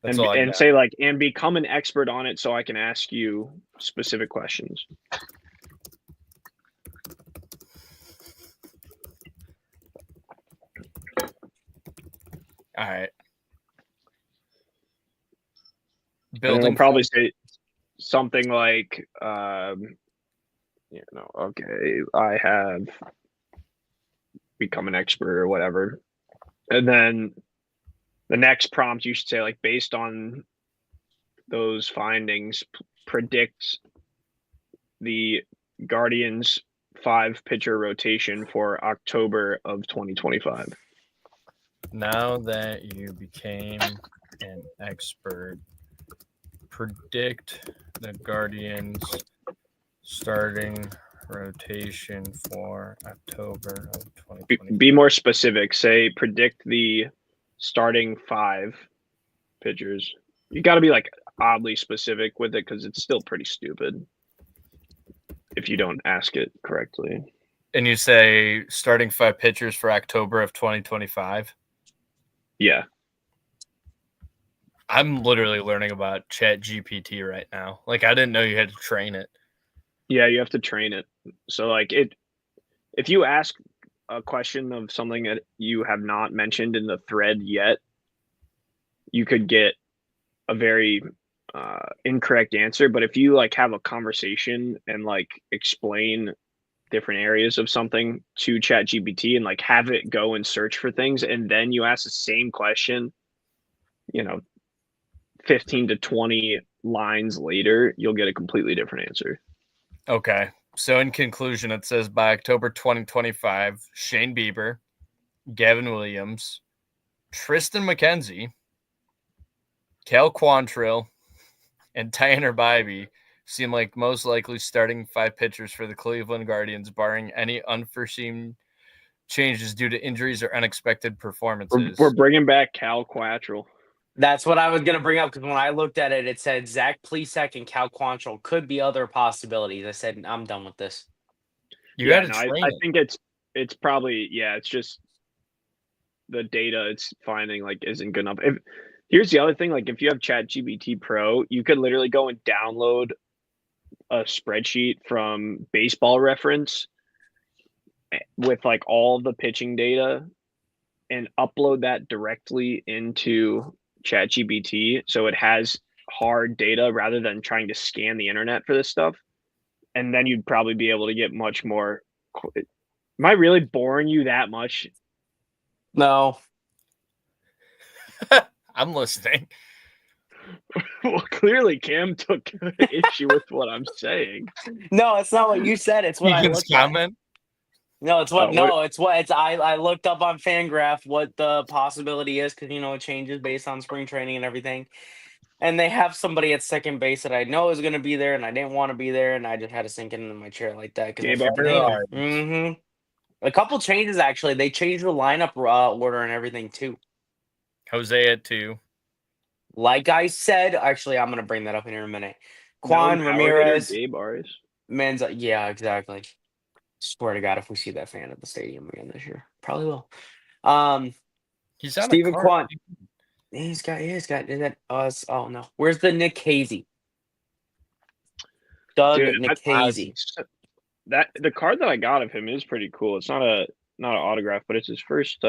That's all I got. And say, like, and become an expert on it so I can ask you specific questions. All right. And it'll probably say something like, okay, I have become an expert or whatever. And then the next prompt you should say, like, based on those findings, predict the Guardians 5 pitcher rotation for October of 2025. Now that you became an expert, predict the Guardians starting rotation for October of 2025. Be more specific. Say predict the starting 5 pitchers. You got to be, like, oddly specific with it because it's still pretty stupid if you don't ask it correctly. And you say starting 5 pitchers for October of 2025? Yeah. I'm literally learning about Chat GPT right now. Like, I didn't know you had to train it. Yeah, you have to train it. So, like, if you ask a question of something that you have not mentioned in the thread yet, you could get a very incorrect answer. But if you, like, have a conversation and, like, explain different areas of something to ChatGPT and, like, have it go and search for things, and then you ask the same question, 15 to 20 lines later, you'll get a completely different answer. Okay. So in conclusion, it says by October 2025, Shane Bieber, Gavin Williams, Tristan McKenzie, Cal Quantrill, and Tanner Bybee seem like most likely starting 5 pitchers for the Cleveland Guardians, barring any unforeseen changes due to injuries or unexpected performances. We're bringing back Cal Quantrill. That's what I was going to bring up because when I looked at it, it said Zach Plesac and Cal Quantrill could be other possibilities. I said, I'm done with this. I think it's probably, it's just the data it's finding like isn't good enough. Here's the other thing, like if you have ChatGPT Pro, you could literally go and download a spreadsheet from Baseball Reference with like all the pitching data and upload that directly into ChatGPT, so it has hard data rather than trying to scan the internet for this stuff. And then you'd probably be able to get much more. Am I really boring you that much? No. I'm listening. Well, clearly Cam took issue with what I'm saying. No, it's not what you said. It's what I looked at. No, it's what. I looked up on FanGraph what the possibility is because it changes based on spring training and everything. And they have somebody at second base that I know is going to be there, and I didn't want to be there, and I just had to sink into my chair like that because a couple changes actually. They changed the lineup order and everything too. Jose at 2. Like I said, actually, I'm going to bring that up in here in a minute. Juan Ramirez, Gabe Arias. Menza, yeah, exactly. Swear to God, if we see that fan at the stadium again this year, probably will. He's on Stephen Kwan. He's got that. Oh no, where's the Nick Casey? Nick Casey. That the card that I got of him is pretty cool. It's not an autograph, but it's his first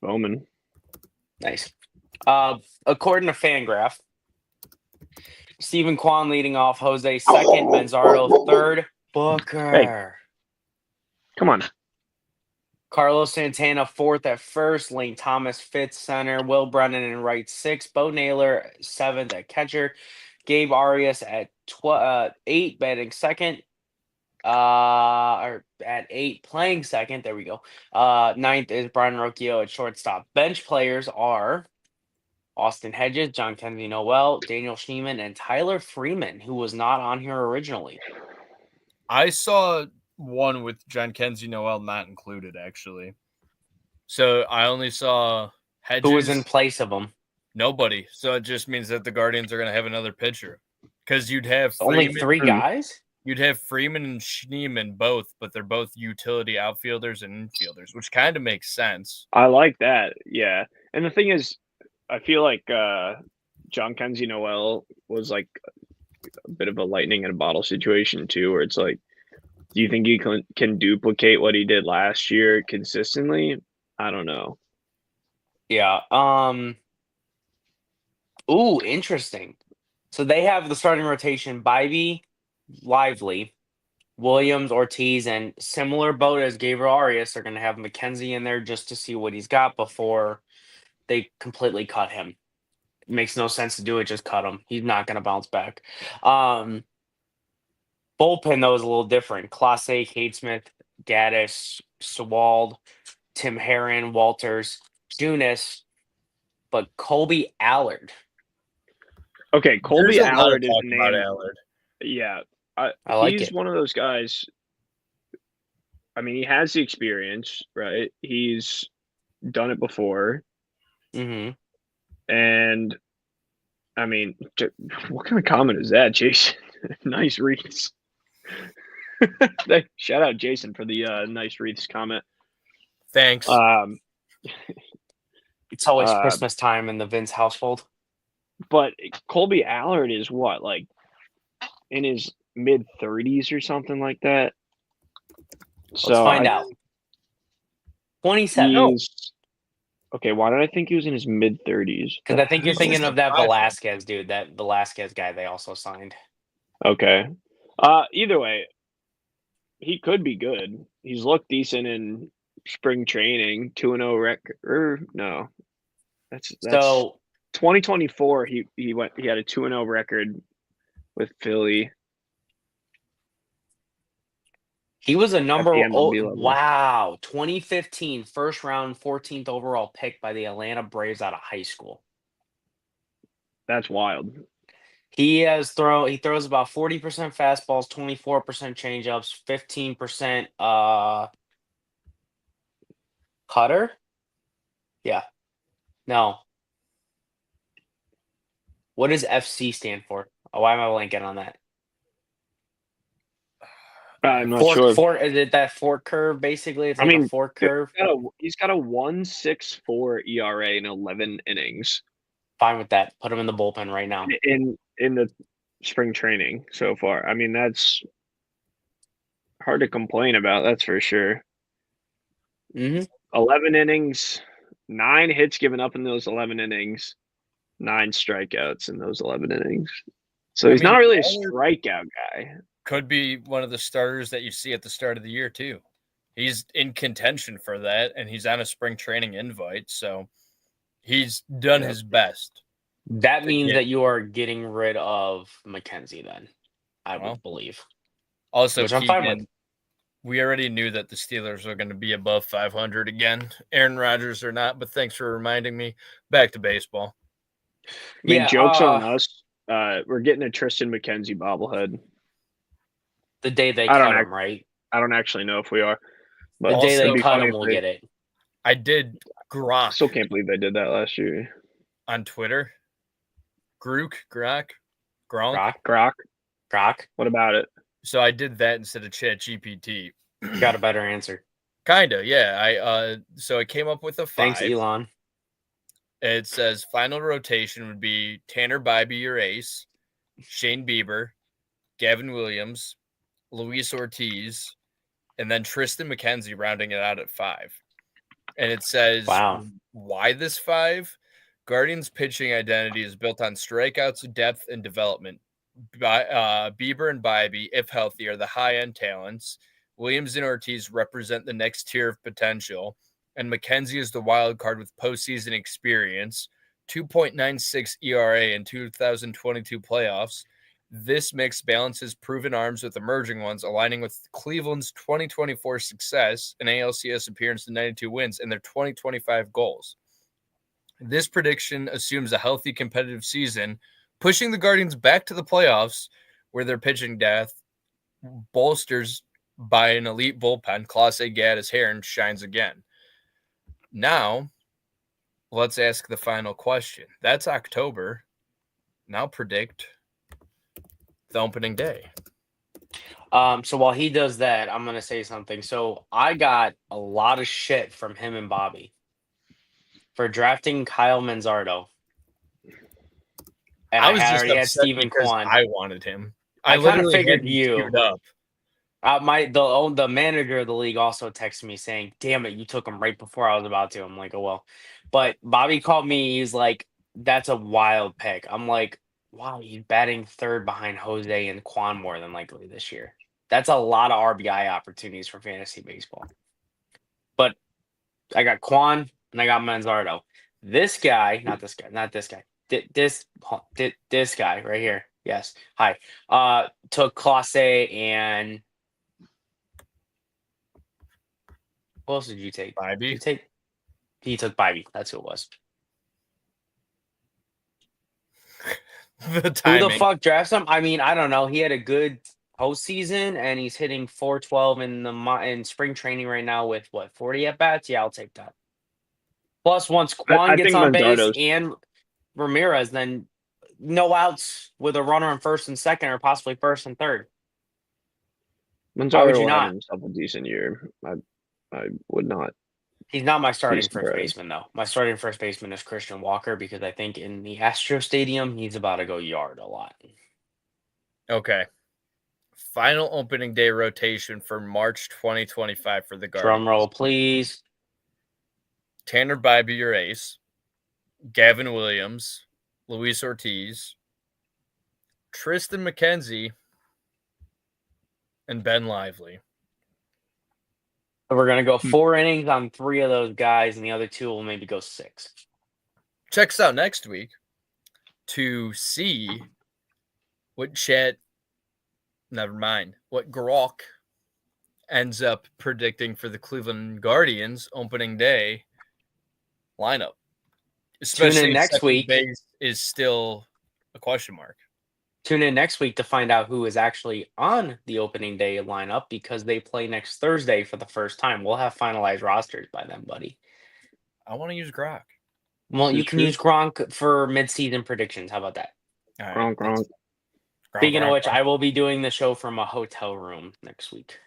Bowman. Nice. According to FanGraph, Stephen Kwan leading off, Jose second, Manzardo third, Booker. Hey. Come on. Carlos Santana fourth at first, Lane Thomas fifth center, Will Brennan in right sixth, Bo Naylor seventh at catcher, Gabe Arias at 8 batting second, or at 8 playing second. There we go. Ninth is Brian Rocchio at shortstop. Bench players are Austin Hedges, John Kennedy Noel, Daniel Schneemann, and Tyler Freeman, who was not on here originally. I saw one with John Kenzie Noel not included, actually. So I only saw Hedges. Who was in place of him? Nobody. So it just means that the Guardians are going to have another pitcher. Because you'd have Freeman, only 3 guys? You'd have Freeman and Schneemann both, but they're both utility outfielders and infielders, which kind of makes sense. I like that, yeah. And the thing is, I feel like John Kenzie Noel was like a bit of a lightning in a bottle situation too, where it's like, do you think he can duplicate what he did last year consistently? I don't know. Yeah. Ooh, interesting. So they have the starting rotation: Bybee, Lively, Williams, Ortiz, and similar boat as Gabriel Arias. They're going to have McKenzie in there just to see what he's got before they completely cut him. It makes no sense to do it. Just cut him. He's not going to bounce back. Bullpen, though, is a little different. Clase, Cade Smith, Gaddis, Sewald, Tim Herron, Walters, Junis, but Colby Allard. Okay, Colby Allard is named. Allard. Yeah, I like he's it. one of those guys. I mean, he has the experience, right? He's done it before. Mm-hmm. And, I mean, what kind of comment is that, Jason? Nice wreaths. Shout out Jason for the nice wreaths comment. Thanks. It's always Christmas time in the Vince household. But Colby Allard is what, like in his mid-30s or something like that? Let's find out. 27. Okay, why did I think he was in his mid-30s? Because I think you're thinking of that Velasquez dude, that Velasquez guy they also signed. Okay. Either way, he could be good. He's looked decent in spring training. 2-0 record. No, that's so 2024. He had a 2-0 record with Philly. He was a at the MLB level. wow, 2015 first round, 14th overall pick by the Atlanta Braves out of high school. That's wild. He throws about 40% fastballs, 24% changeups, 15% cutter. Yeah. No. What does FC stand for? Oh, why am I blanking on that? I'm not sure. Is it that fork curve basically? It's I like a mean, fork curve. he's got a 1.64 ERA in 11 innings Fine with that. Put him in the bullpen right now. in the spring training so far. I mean, that's hard to complain about. That's for sure. Mm-hmm. 11 innings, 9 hits given up in those 11 innings, 9 strikeouts in those 11 innings. So he's not really a strikeout guy. Could be one of the starters that you see at the start of the year too. He's in contention for that, and he's on a spring training invite, so he's done his best. That means that you are getting rid of McKenzie then, I would believe. Also, which I'm fine with. We already knew that the Steelers are going to be above 500 again. Aaron Rodgers or not, but thanks for reminding me. Back to baseball. I mean, jokes on us. We're getting a Tristan McKenzie bobblehead. The day they cut him, right? I don't actually know if we are. But the day they cut him, we'll get it. I did Grok. Still can't believe they did that last year. On Twitter. Gronk. What about it? So I did that instead of ChatGPT. Got a better answer. Kinda, yeah. So I came up with a 5. Thanks, Elon. It says final rotation would be Tanner Bybee, your ace, Shane Bieber, Gavin Williams, Luis Ortiz, and then Tristan McKenzie rounding it out at 5. And it says, why this 5? Guardians' pitching identity is built on strikeouts, depth, and development. Bieber and Bybee, if healthy, are the high-end talents. Williams and Ortiz represent the next tier of potential. And McKenzie is the wild card with postseason experience. 2.96 ERA in 2022 playoffs. This mix balances proven arms with emerging ones, aligning with Cleveland's 2024 success, an ALCS appearance and 92 wins, and their 2025 goals. This prediction assumes a healthy competitive season, pushing the Guardians back to the playoffs, where their pitching depth bolsters by an elite bullpen. Clase Gaddis Heron shines again. Now, let's ask the final question. That's October. Now predict the opening day. So while he does that, I'm going to say something. So I got a lot of shit from him and Bobby for drafting Kyle Manzardo. And I already had Steven Kwan. I wanted him. I kind of figured you. The manager of the league also texted me saying, "Damn it, you took him right before I was about to." I'm like, "Oh well." But Bobby called me. He's like, "That's a wild pick." I'm like, "Wow, he's batting third behind Jose and Kwan more than likely this year. That's a lot of RBI opportunities for fantasy baseball." But I got Kwan and I got Manzardo. This guy, not this guy. This guy right here. Yes. Hi. Took Clase and who else did you take? Bybee. He took Bybee. That's who it was. Who the fuck drafts him? I mean, I don't know. He had a good postseason and he's hitting 412 in spring training right now with 40 at bats. Yeah, I'll take that. Plus, once Kwan gets on base and Ramirez, then no outs with a runner in first and second, or possibly first and third. Manzardo will have himself a decent year. I would not. He's not my starting first baseman, though. My starting first baseman is Christian Walker because I think in the Astro Stadium, he's about to go yard a lot. Okay. Final opening day rotation for March 2025 for the Guardians. Drum roll, please. Tanner Bybee, your ace. Gavin Williams. Luis Ortiz. Tristan McKenzie. And Ben Lively. So we're going to go 4 innings on 3 of those guys, and the other 2 will maybe go 6. Check us out next week to see what Grok ends up predicting for the Cleveland Guardians opening day lineup. Especially next second week. base is still a question mark. Tune in next week to find out who is actually on the opening day lineup because they play next Thursday for the first time. We'll have finalized rosters by then, buddy. I want to use Gronk. Well, you can use Gronk for midseason predictions. How about that? All right. Gronk. Speaking of which, I will be doing the show from a hotel room next week.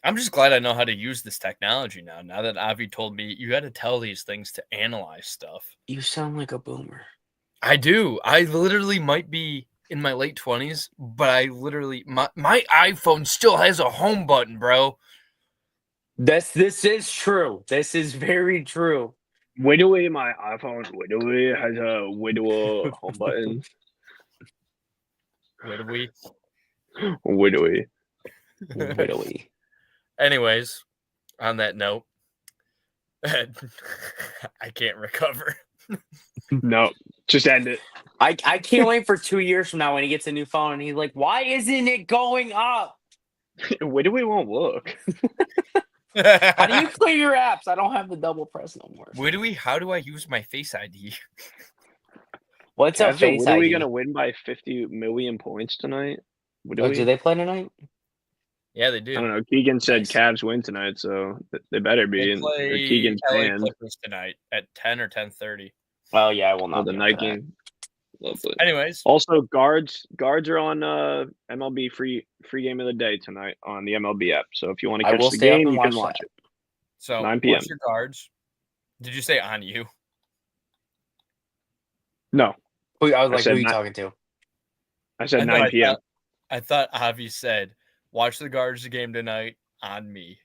I'm just glad I know how to use this technology now. Now that Avi told me you got to tell these things to analyze stuff. You sound like a boomer. I do. I literally might be in my late 20s, but I literally my iPhone still has a home button, bro. This is true. This is very true. Widowy, my iPhone Widowy has a widow home button. Widowy. Widowy. Widowy. Anyways, on that note, I can't recover. No, just end it. I can't wait for 2 years from now when he gets a new phone and he's like, why isn't it going up? Widowy won't look. How do you clear your apps? I don't have the double press no more. How do I use my Face ID? What's up, Face Widowy ID? gonna win by 50 million points tonight? Oh, do they play tonight? Yeah, they do. I don't know. Keegan said Cavs win tonight, so they better be. They play Keegan's LA fan. Clippers tonight at 10 or 10:30. Well, yeah, I will not. The night game. Lovely. Anyways, Also, guards are on MLB free game of the day tonight on the MLB app. So if you want to catch the game, you can watch it. So 9 p.m. Watch your guards. Did you say on you? No, I was like, who are you 9 talking to? I said 9 p.m. I thought Avi said, watch the Guards game tonight on me.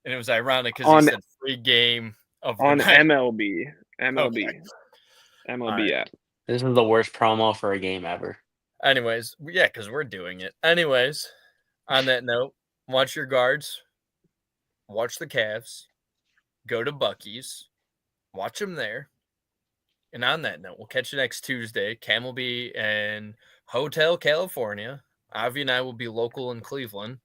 And it was ironic because he said free game of the on night. MLB Okay. MLB app. This is the worst promo for a game ever. Anyways, yeah, because we're doing it. Anyways, on that note, watch your Guards. Watch the Cavs. Go to Buc-ee's. Watch them there. And on that note, we'll catch you next Tuesday. Cam will be in Hotel California. Avi and I will be local in Cleveland.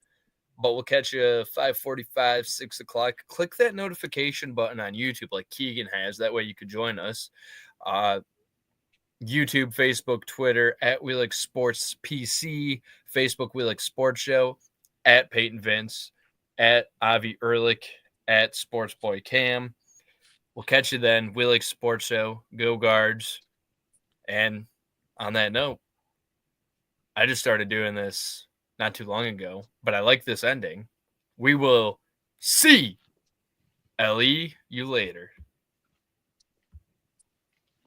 But we'll catch you 5:45, 6 o'clock. Click that notification button on YouTube like Keegan has. That way you could join us. YouTube, Facebook, Twitter, at We Like Sports PC, Facebook, We Like Sports Show, at Payton Vince, at Avi Ehrlich, at Sports Boy Cam. We'll catch you then. We Like Sports Show. Go Guards. And on that note, I just started doing this not too long ago, but I like this ending. We will see you later.